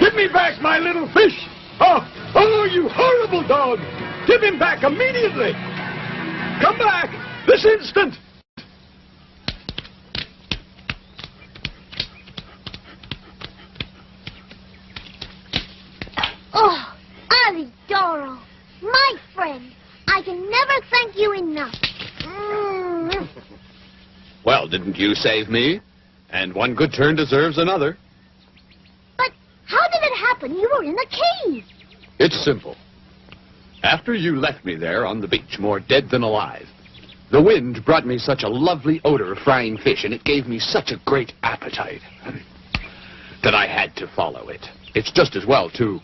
F: Give me back my little fish! Oh, you horrible dog! Give him back immediately! Come back! This instant!
B: Oh, Alidoro, my friend, I can never thank you enough.
D: Well, didn't you save me? And one good turn deserves another.
B: But how did it happen? You were in the cave.
D: It's simple. After you left me there on the beach, more dead than alive, the wind brought me such a lovely odor of frying fish, and it gave me such a great appetite that I had to follow it. It's just as well, too,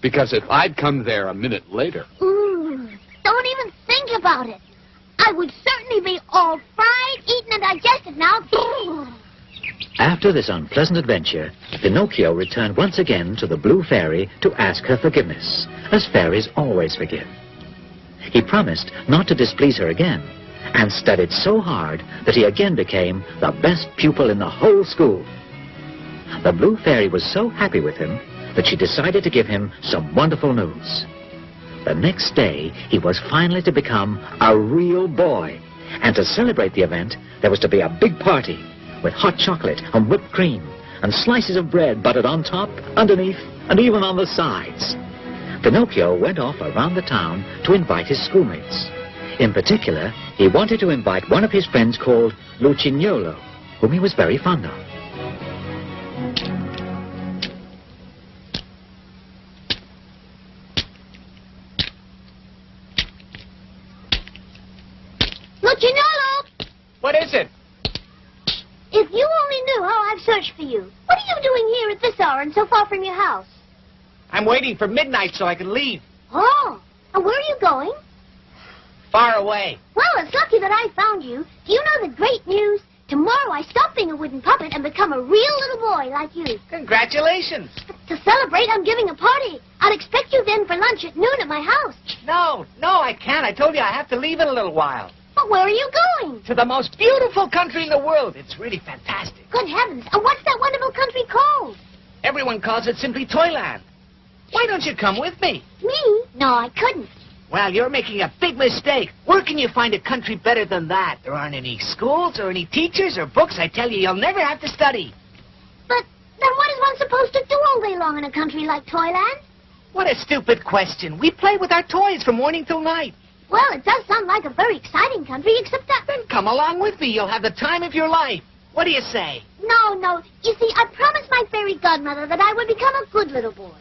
D: because if I'd come there a minute later...
B: Don't even think about it. I would certainly be all fried, eaten, and digested now.
A: After this unpleasant adventure, Pinocchio returned once again to the Blue Fairy to ask her forgiveness, as fairies always forgive. He promised not to displease her again, and studied so hard that he again became the best pupil in the whole school. The Blue Fairy was so happy with him that she decided to give him some wonderful news. The next day, he was finally to become a real boy, and to celebrate the event, there was to be a big party with hot chocolate and whipped cream and slices of bread buttered on top, underneath, and even on the sides. Pinocchio went off around the town to invite his schoolmates. In particular, he wanted to invite one of his friends called Lucignolo, whom he was very fond of.
B: Lucignolo!
C: What is it?
B: If you only knew how I've searched for you. What are you doing here at this hour and so far from your house?
C: I'm waiting for midnight so I can leave.
B: Oh, and where are you going?
C: Far away.
B: Well, it's lucky that I found you. Do you know the great news? Tomorrow I stop being a wooden puppet and become a real little boy like you.
G: Congratulations.
B: To celebrate, I'm giving a party. I'll expect you then for lunch at noon at my house.
G: No, I can't. I told you I have to leave in a little while.
B: But where are you going?
G: To the most beautiful country in the world. It's really fantastic.
B: Good heavens. And what's that wonderful country called?
G: Everyone calls it simply Toyland. Why don't you come with me?
B: Me? No, I couldn't.
G: Well, you're making a big mistake. Where can you find a country better than that? There aren't any schools or any teachers or books. I tell you, you'll never have to study.
B: But then what is one supposed to do all day long in a country like Toyland?
G: What a stupid question. We play with our toys from morning till night.
B: Well, it does sound like a very exciting country, except that...
G: Then come along with me. You'll have the time of your life. What do you say?
B: No. You see, I promised my fairy godmother that I would become a good little boy.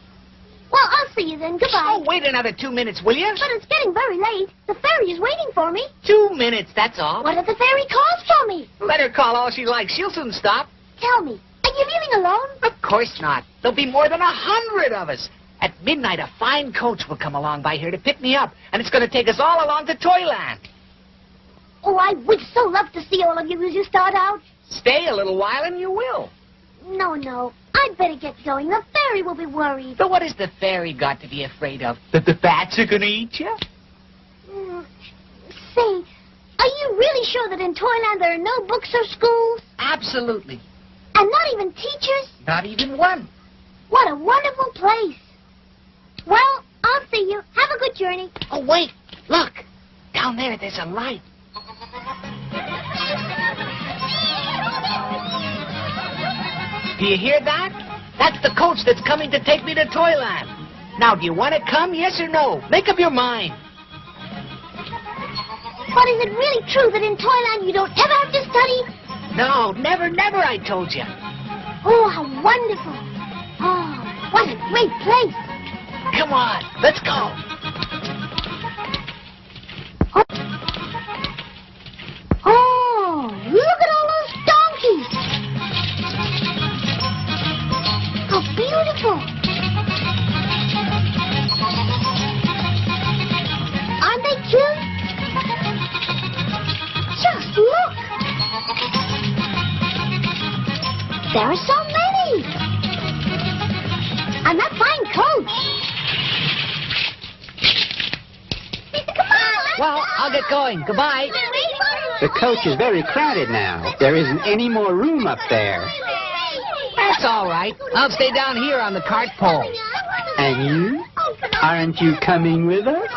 B: Well, I'll see you then. Goodbye.
G: Oh, wait another 2 minutes, will you?
B: But it's getting very late. The fairy is waiting for me.
G: 2 minutes, that's all.
B: What if the fairy calls for me?
G: Let her call all she likes. She'll soon stop.
B: Tell me, are you leaving alone?
G: Of course not. There'll be more than 100 of us. At midnight, a fine coach will come along by here to pick me up, and it's going to take us all along to Toyland.
B: Oh, I would so love to see all of you as you start out.
G: Stay a little while and you will.
B: No. I'd better get going. The fairy will be worried.
G: But what has the fairy got to be afraid of? That the bats are going to eat you?
B: Say, are you really sure that in Toyland there are no books or schools?
G: Absolutely.
B: And not even teachers?
G: Not even one.
B: What a wonderful place. Well, I'll see you. Have a good journey.
G: Oh, wait. Look. Down there's a light. Do you hear that? That's the coach that's coming to take me to Toyland. Now, do you want to come, yes or no? Make up your mind.
B: But is it really true that in Toyland you don't ever have to study?
G: No, never, I told you.
B: Oh, how wonderful. Oh, what a great place.
G: Come on, let's go.
B: Oh, look at all those donkeys. How beautiful. Aren't they cute? Just look. There are so many. And that fine coach. Come on, let's
G: Well,
B: go.
G: I'll get going. Goodbye.
J: The coach is very crowded now. There isn't any more room up there.
G: That's all right. I'll stay down here on the cart pole.
J: And you? Aren't you coming with us?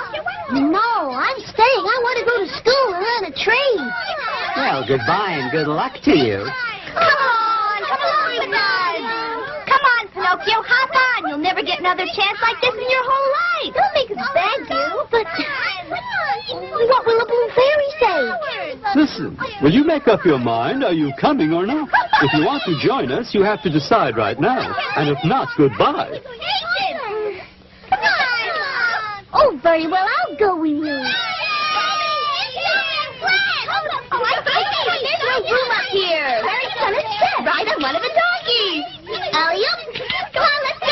B: No, I'm staying. I want to go to school and learn a trade.
J: Well, goodbye and good luck to you.
B: Come along with us. Come on, Pinocchio, hop on. You'll never get another chance like this in your whole life. Don't make us beg you. But what will the blue fairy say?
L: Listen, will you make up your mind? Are you coming or not? If you want to join us, you have to decide right now. And if not, goodbye.
B: Come on. Oh, very well. I'll go with you. There's no room up here. Where is gonna sit? Right on one of the donkeys. Alley-oop. Come on, let's go.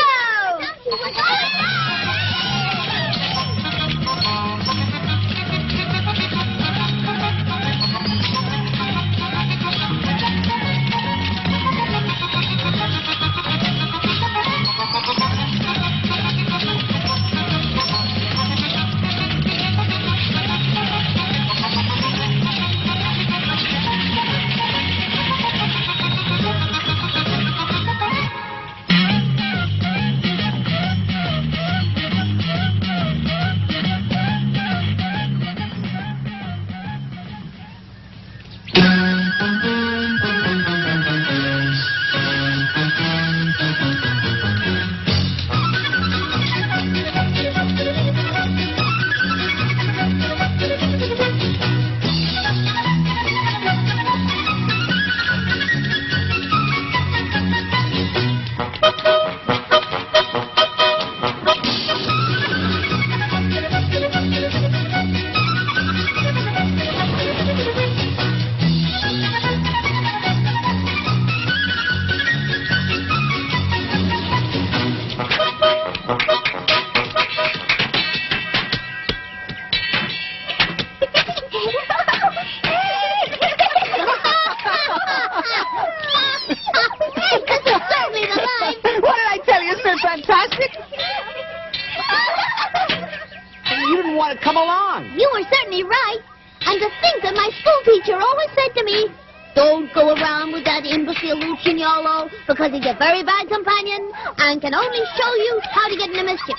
C: want to come along.
B: You were certainly right. And to think that my school teacher always said to me, don't go around with that imbecile Lucignolo because he's a very bad companion and can only show you how to get into mischief.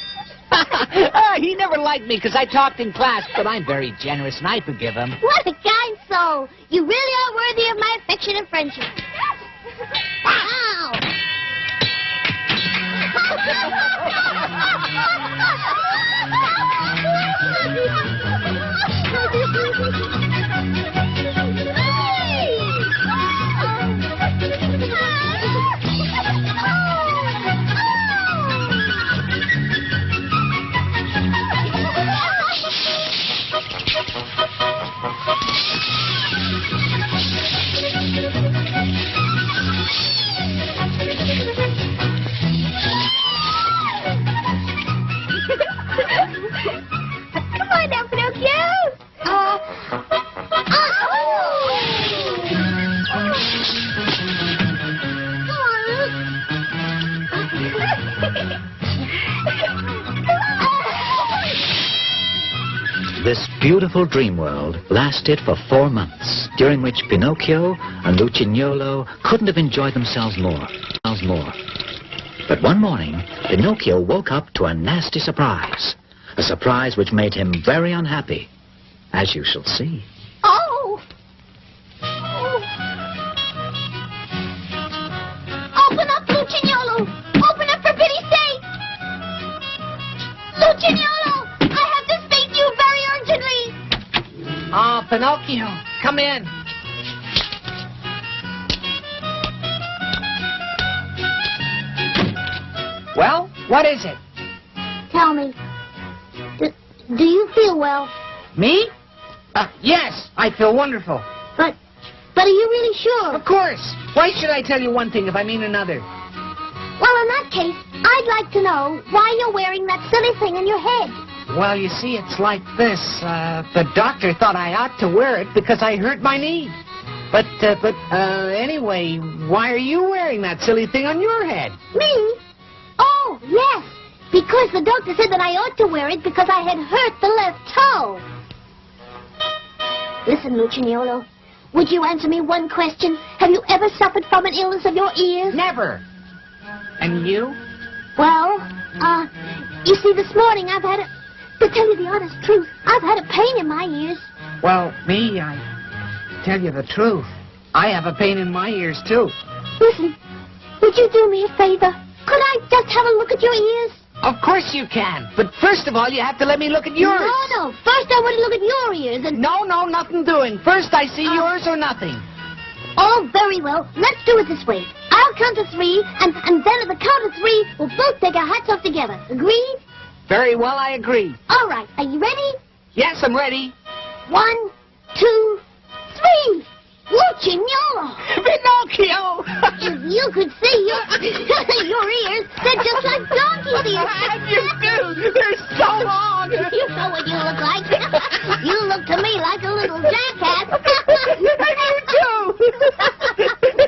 C: He never liked me because I talked in class, but I'm very generous and I forgive him.
B: What a kind soul. You really are worthy of my affection and friendship. Wow. Come on now, Pinocchio.
A: This beautiful dream world lasted for 4 months, during which Pinocchio and Lucignolo couldn't have enjoyed themselves more. But one morning, Pinocchio woke up to a nasty surprise. A surprise which made him very unhappy, as you shall see.
B: Oh! Open up, Lucignolo! Open up for pity's sake! Lucignolo! I have to speak to you very urgently!
C: Oh, Pinocchio, come in. Well, what is it?
B: Tell me, do you feel well?
C: Me? Yes, I feel wonderful.
B: But are you really sure?
C: Of course. Why should I tell you one thing if I mean another?
B: Well, in that case, I'd like to know why you're wearing that silly thing on your head.
C: Well, you see, it's like this. The doctor thought I ought to wear it because I hurt my knee. But anyway, why are you wearing that silly thing on your head?
B: Me? Oh, yes. Because the doctor said that I ought to wear it because I had hurt the left toe. Listen, Lucignolo, would you answer me one question? Have you ever suffered from an illness of your ears?
C: Never. And you?
B: Well, you see, this morning I've had to tell you the honest truth, I've had a pain in my ears.
C: Well, me, I tell you the truth. I have a pain in my ears, too.
B: Listen, would you do me a favor? Could I just have a look at your ears?
C: Of course you can. But first of all, you have to let me look at yours.
B: No. First I want to look at your ears and...
C: No, nothing doing. First I see yours or nothing.
B: Oh, very well. Let's do it this way. I'll count to 3, and then at the count of 3, we'll both take our hats off together. Agreed?
C: Very well, I agree.
B: All right. Are you ready?
C: Yes, I'm ready.
B: 1, 2, 3. Lucignolo!
C: Pinocchio!
B: If you could see your ears, they're just like donkey's ears.
C: And you do. They're so long.
B: You know what you look like. You look to me like a little jackass.
C: And you do.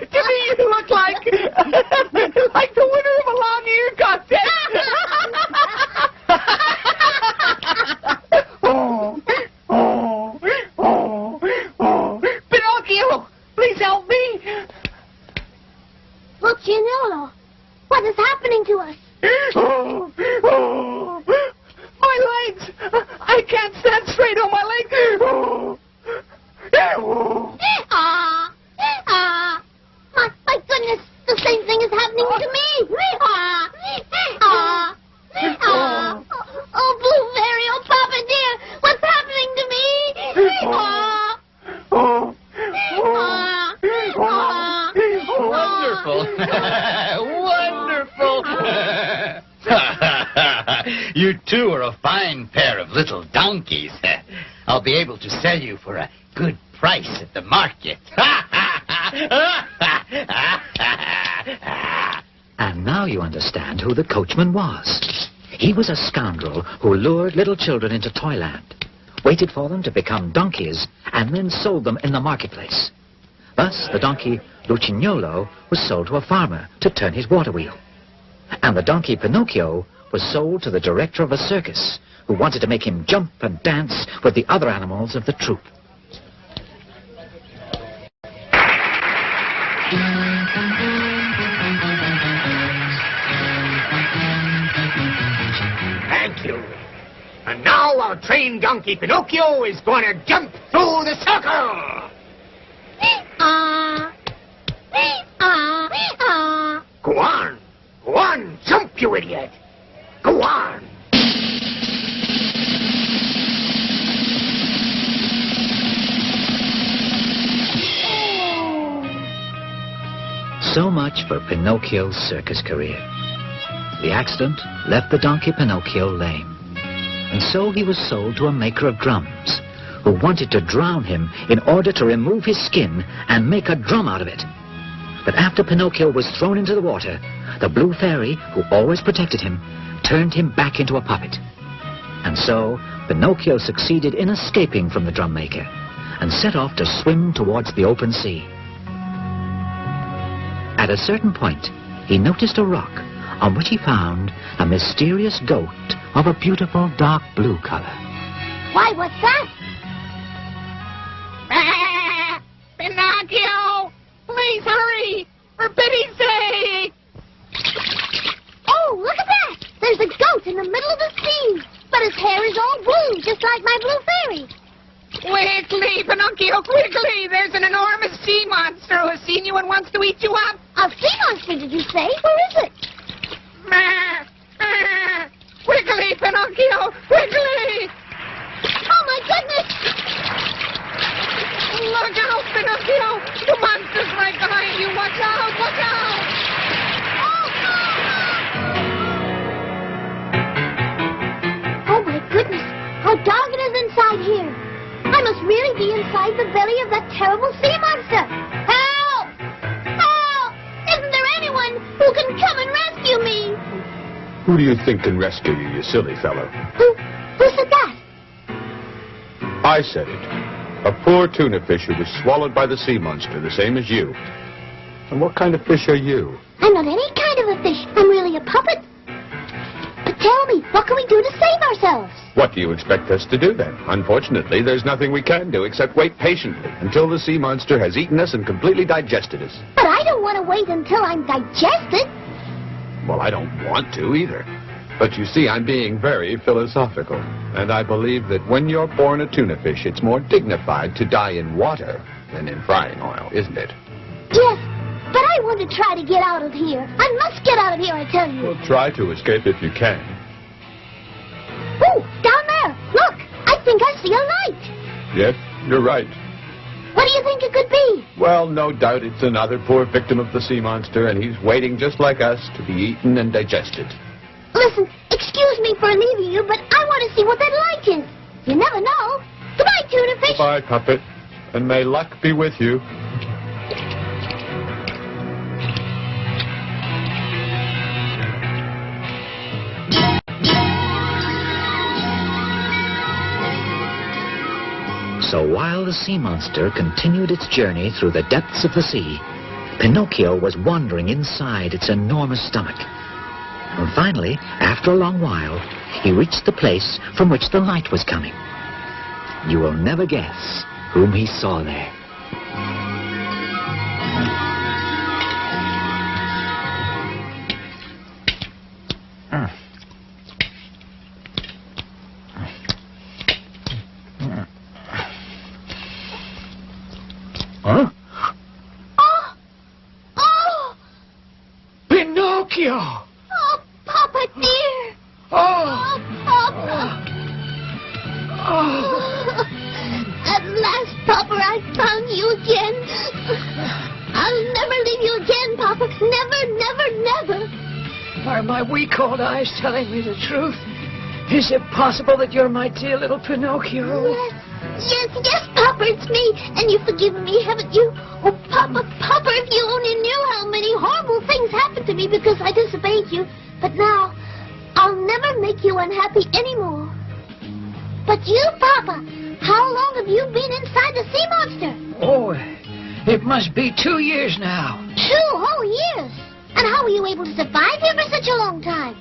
C: To me, you look like the winner of a long-eared contest. Pinocchio, please help me.
B: Lucignolo, what is happening to us?
C: My legs. I can't stand straight on my legs.
B: My goodness, the same thing is happening to me. Oh, Blueberry, oh, Papa dear, what's happening to
M: Wonderful. You two are a fine pair of little donkeys. I'll be able to sell you for a good price at the market.
A: And now you understand who the coachman was. He was a scoundrel who lured little children into Toyland, waited for them to become donkeys, and then sold them in the marketplace. Thus, the donkey Lucignolo was sold to a farmer to turn his water wheel. And the donkey Pinocchio was sold to the director of a circus, who wanted to make him jump and dance with the other animals of the troupe.
G: Thank you. And now our trained donkey Pinocchio is going to jump through the circle. Go on. Go on. Jump, you idiot. Go on.
A: So much for Pinocchio's circus career. The accident left the donkey Pinocchio lame. And so he was sold to a maker of drums, who wanted to drown him in order to remove his skin and make a drum out of it. But after Pinocchio was thrown into the water, the blue fairy, who always protected him, turned him back into a puppet. And so Pinocchio succeeded in escaping from the drum maker and set off to swim towards the open sea. At a certain point, he noticed a rock on which he found a mysterious goat of a beautiful dark blue color.
B: Why, what's that?
K: Pinocchio! Please hurry! For pity's sake!
B: Oh, look at that! There's a goat in the middle of the sea, but his hair is all blue, just like my blue fairy.
K: Quickly, Pinocchio, quickly! There's an enormous sea monster who has seen you and wants to eat you up.
B: A sea monster, did you say? Where is it?
K: Quickly, Pinocchio, quickly!
B: Oh, my goodness!
K: Look out, Pinocchio! The monster's right behind you! Watch out! Watch out!
B: Oh, my goodness! How dark it is inside here! I must really be inside the belly of that terrible sea monster! Help! Help! Isn't there anyone who can come and rescue me?
E: Who do you think can rescue you, you silly fellow?
B: Who said that?
E: I said it. A poor tuna fish who was swallowed by the sea monster, the same as you. And what kind of fish are you?
B: I'm not any kind of a fish. I'm really a puppet. But tell me, what can we do to save ourselves?
E: What do you expect us to do then? Unfortunately, there's nothing we can do except wait patiently until the sea monster has eaten us and completely digested us.
B: But I don't want to wait until I'm digested.
E: Well, I don't want to either. But you see, I'm being very philosophical. And I believe that when you're born a tuna fish, it's more dignified to die in water than in frying oil, isn't it?
B: Yes, but I want to try to get out of here. I must get out of here, I tell you.
E: Well, try to escape if you can.
B: Oh, down there. Look, I think I see a light.
E: Yes, you're right.
B: What do you think it could be?
E: Well, no doubt it's another poor victim of the sea monster, and he's waiting just like us to be eaten and digested.
B: Listen, excuse me for leaving you, but I want to see what that light is. You never know. Goodbye, tuna fish.
E: Goodbye, puppet, and may luck be with you.
A: So while the sea monster continued its journey through the depths of the sea, Pinocchio was wandering inside its enormous stomach. And finally, after a long while, he reached the place from which the light was coming. You will never guess whom he saw there. Huh?
B: Oh!
G: Pinocchio!
B: Oh, Papa dear!
G: Oh!
B: Papa!
G: Oh!
B: At last, Papa, I found you again. I'll never leave you again, Papa. Never, never, never.
C: Are my weak old eyes telling me the truth? Is it possible that you're my dear little Pinocchio?
B: Yes, Papa, it's me. And you've forgiven me, haven't you? Oh, Papa, if you only knew how many horrible things happened to me because I disobeyed you. But now, I'll never make you unhappy anymore. But you, Papa, how long have you been inside the sea monster?
C: Oh, it must be 2 years now.
B: 2 whole years. And how were you able to survive here for such a long time?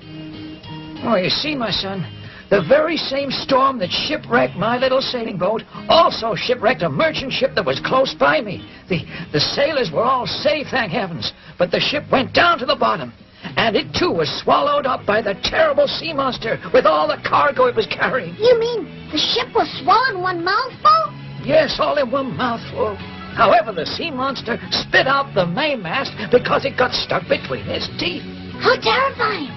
C: Oh, you see, my son, The very same storm that shipwrecked my little sailing boat also shipwrecked a merchant ship that was close by me. The sailors were all safe, thank heavens, but the ship went down to the bottom. And it, too, was swallowed up by the terrible sea monster with all the cargo it was carrying.
B: You mean the ship was swallowed in one mouthful?
C: Yes, all in one mouthful. However, the sea monster spit out the mainmast because it got stuck between its teeth.
B: How terrifying.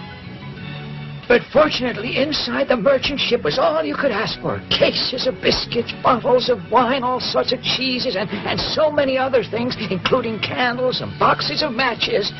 C: But fortunately, inside the merchant ship was all you could ask for. Cases of biscuits, bottles of wine, all sorts of cheeses, and so many other things, including candles and boxes of matches.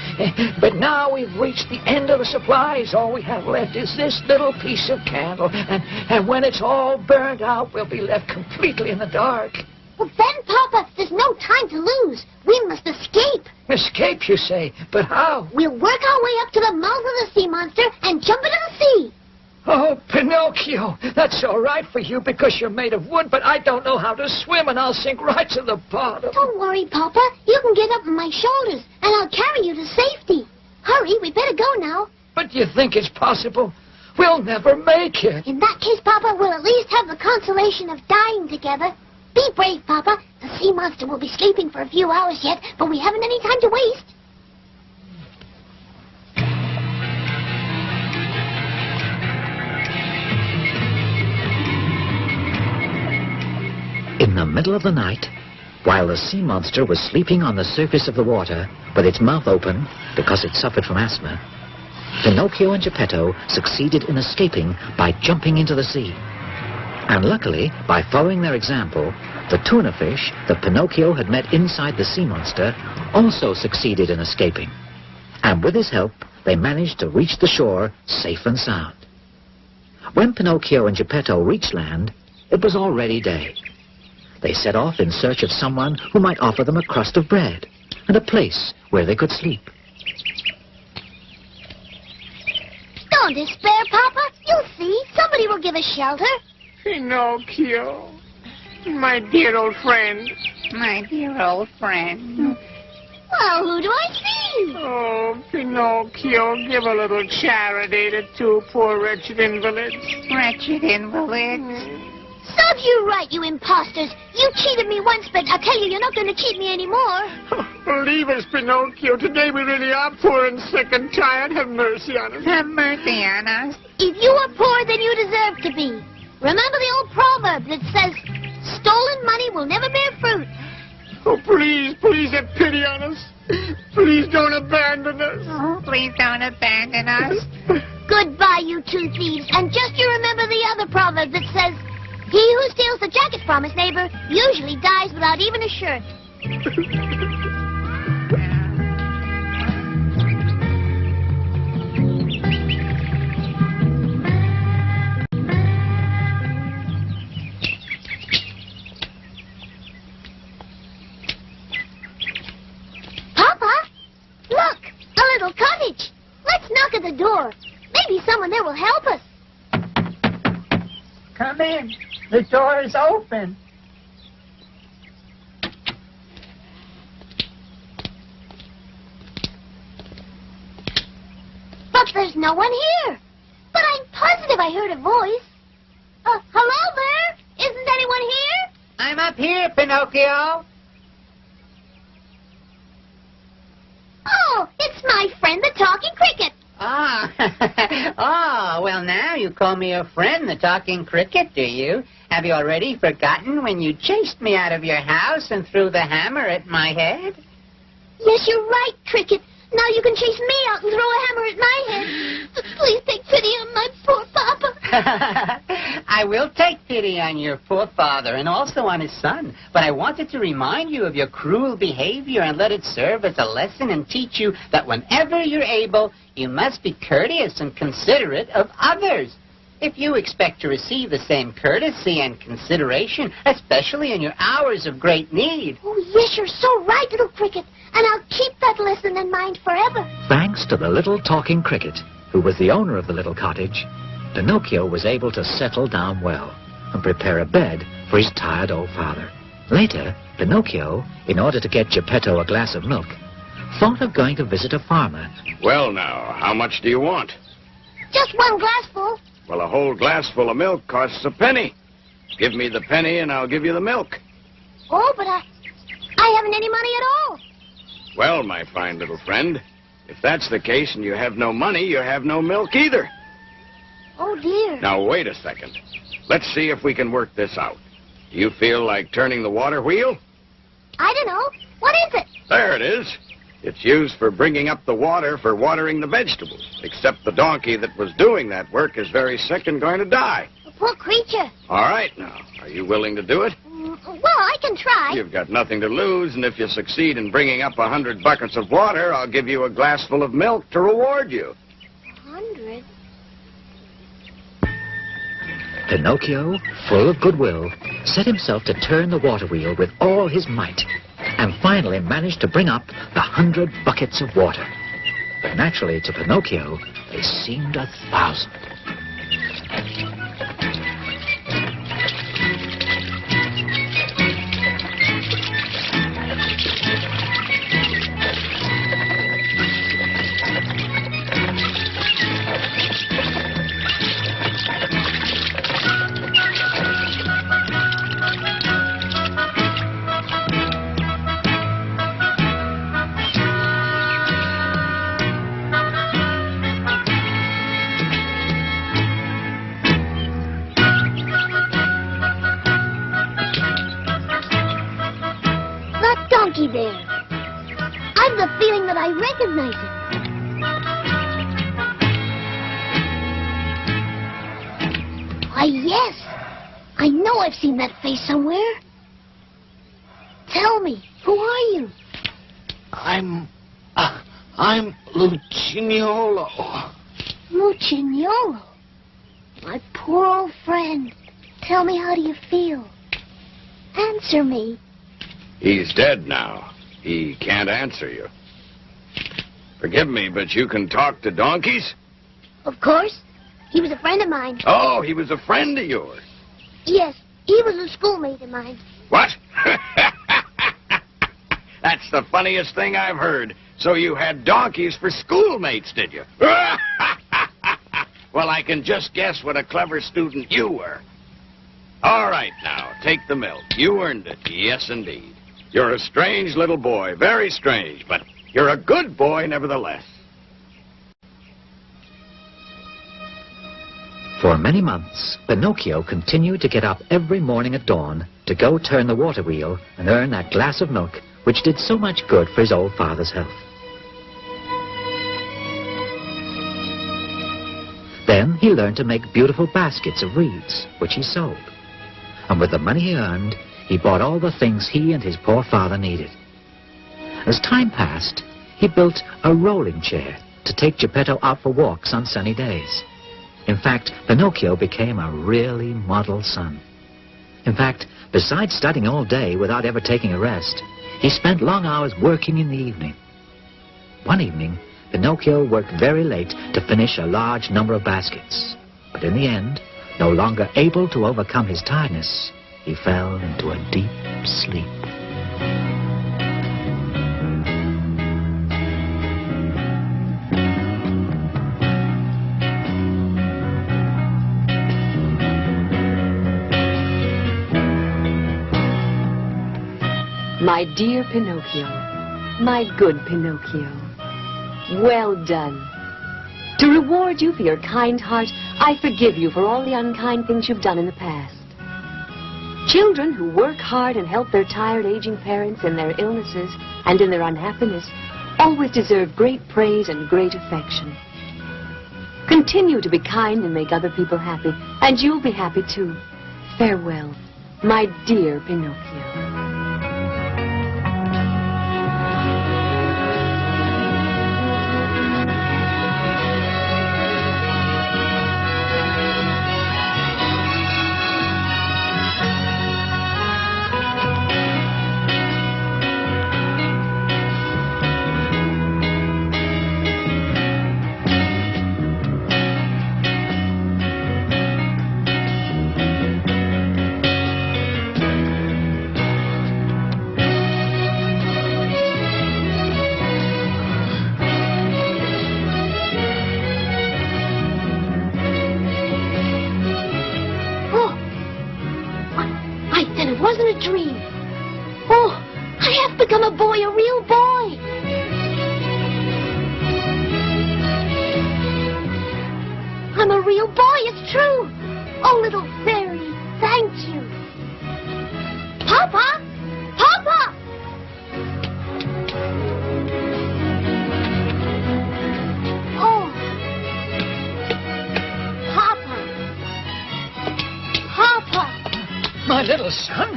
C: But now we've reached the end of the supplies. All we have left is this little piece of candle. And when it's all burned out, we'll be left completely in the dark.
B: Well, then, Papa, there's no time to lose. We must escape.
C: Escape, you say? But how?
B: We'll work our way up to the mouth of the sea monster and jump into the sea.
C: Oh, Pinocchio, that's all right for you because you're made of wood, but I don't know how to swim and I'll sink right to the bottom.
B: Don't worry, Papa. You can get up on my shoulders and I'll carry you to safety. Hurry, we better go now.
C: But you think it's possible? We'll never make it.
B: In that case, Papa, we'll at least have the consolation of dying together. Be brave, Papa. The sea monster will be sleeping for a few hours yet, but we haven't any time to waste.
A: In the middle of the night, while the sea monster was sleeping on the surface of the water with its mouth open because it suffered from asthma, Pinocchio and Geppetto succeeded in escaping by jumping into the sea. And luckily, by following their example, the tuna fish that Pinocchio had met inside the sea monster also succeeded in escaping. And with his help, they managed to reach the shore safe and sound. When Pinocchio and Geppetto reached land, it was already day. They set off in search of someone who might offer them a crust of bread and a place where they could sleep.
B: Don't despair, Papa. You'll see. Somebody will give us shelter.
N: Pinocchio, my dear old friend.
K: My dear old friend.
B: Well, who do I see?
N: Oh, Pinocchio, give a little charity to two poor wretched invalids.
K: Wretched invalids.
B: Serves you right, you imposters. You cheated me once, but I'll tell you, you're not going to cheat me anymore.
N: Believe us, Pinocchio. Today we really are poor and sick and tired. Have mercy on us.
K: Have mercy on us.
B: If you are poor, then you deserve to be. Remember the old proverb that says, stolen money will never bear fruit.
N: Oh, please, please have pity on us. Please don't abandon us.
K: Oh, please don't abandon us.
B: Goodbye, you two thieves. And just you remember the other proverb that says, he who steals the jacket from his neighbor usually dies without even a shirt. Papa, look, a little cottage. Let's knock at the door. Maybe someone there will help us.
O: Come in. The door is open.
B: But there's no one here. But I'm positive I heard a voice. Hello there? Isn't anyone here?
G: I'm up here, Pinocchio.
B: Oh, it's my friend the talking cricket.
G: Oh, well, now you call me a friend, the talking cricket, do you? Have you already forgotten when you chased me out of your house and threw the hammer at my head?
B: Yes, you're right, Cricket. Now you can chase me out and throw a hammer at my head. But please take pity on my poor papa.
G: I will take pity on your poor father and also on his son. But I wanted to remind you of your cruel behavior and let it serve as a lesson and teach you that whenever you're able, you must be courteous and considerate of others. If you expect to receive the same courtesy and consideration, especially in your hours of great need.
B: Oh, yes, you're so right, little Cricket. And I'll keep that lesson in mind forever.
A: Thanks to the little talking cricket, who was the owner of the little cottage, Pinocchio was able to settle down well and prepare a bed for his tired old father. Later, Pinocchio, in order to get Geppetto a glass of milk, thought of going to visit a farmer.
E: Well, now, how much do you want?
B: Just one glassful.
F: Well, a whole glass full of milk costs a penny. Give me the penny and I'll give you the milk.
B: Oh, but I haven't any money at all.
F: Well, my fine little friend, if that's the case and you have no money, you have no milk either.
B: Oh, dear.
F: Now, wait a second. Let's see if we can work this out. Do you feel like turning the water wheel?
B: I don't know. What is it?
F: There it is. It's used for bringing up the water for watering the vegetables. Except the donkey that was doing that work is very sick and going to die.
B: A poor creature.
F: All right, now. Are you willing to do it?
B: Well, I can try.
F: You've got nothing to lose, and if you succeed in bringing up 100 buckets of water, I'll give you a glass full of milk to reward you.
B: 100?
A: Pinocchio, full of goodwill, set himself to turn the water wheel with all his might, and finally managed to bring up the 100 buckets of water. But naturally, to Pinocchio, they seemed 1,000.
B: Donkey there. I've the feeling that I recognize it. Why, yes. I know I've seen that face somewhere. Tell me, who are you?
P: I'm Lucignolo.
B: Lucignolo? My poor old friend. Tell me, how do you feel? Answer me.
F: He's dead now. He can't answer you. Forgive me, but you can talk to donkeys?
B: Of course. He was a friend of mine.
F: Oh, he was a friend of yours.
B: Yes, he was a schoolmate of mine.
F: What? That's the funniest thing I've heard. So you had donkeys for schoolmates, did you? Well, I can just guess what a clever student you were. All right, now, take the milk. You earned it. Yes, indeed. You're a strange little boy, very strange, but you're a good boy nevertheless.
A: For many months, Pinocchio continued to get up every morning at dawn to go turn the water wheel and earn that glass of milk which did so much good for his old father's health. Then he learned to make beautiful baskets of reeds, which he sold. And with the money he earned, he bought all the things he and his poor father needed. As time passed, he built a rolling chair to take Geppetto out for walks on sunny days. In fact, Pinocchio became a really model son. In fact, besides studying all day without ever taking a rest, he spent long hours working in the evening. One evening, Pinocchio worked very late to finish a large number of baskets. But in the end, no longer able to overcome his tiredness, he fell into a deep sleep.
H: My dear Pinocchio, my good Pinocchio, well done. To reward you for your kind heart, I forgive you for all the unkind things you've done in the past. Children who work hard and help their tired, aging parents in their illnesses and in their unhappiness always deserve great praise and great affection. Continue to be kind and make other people happy, and you'll be happy too. Farewell, my dear Pinocchio.
B: It wasn't a dream. Oh, I have become a boy, a real boy. I'm a real boy, it's true. Oh, little fairy, thank you. Papa! Papa! Oh. Papa. Papa.
C: My little son?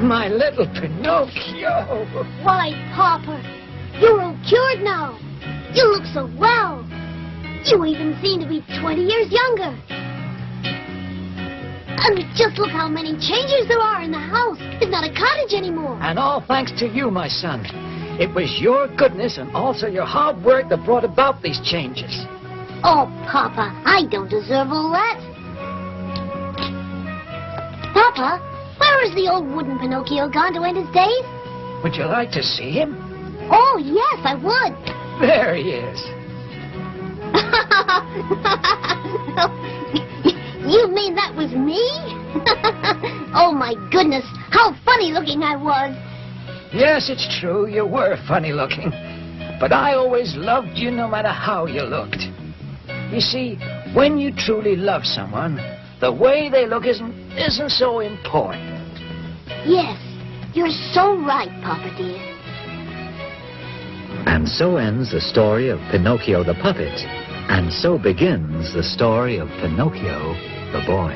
C: My little Pinocchio.
B: Why, Papa, you're all cured now. You look so well. You even seem to be 20 years younger. And just look how many changes there are in the house. It's not a cottage anymore.
C: And all thanks to you, my son. It was your goodness and also your hard work that brought about these changes.
B: Oh, Papa, I don't deserve all that. Papa, where is the old wooden Pinocchio gone to end his days?
C: Would you like to see him?
B: Oh, yes, I would.
C: There he is.
B: You mean that was me? Oh, my goodness, how funny looking I was.
C: Yes, it's true, you were funny looking. But I always loved you no matter how you looked. You see, when you truly love someone, the way they look isn't so important.
B: Yes, you're so right, Papa dear.
A: And so ends the story of Pinocchio the puppet. And so begins the story of Pinocchio the boy.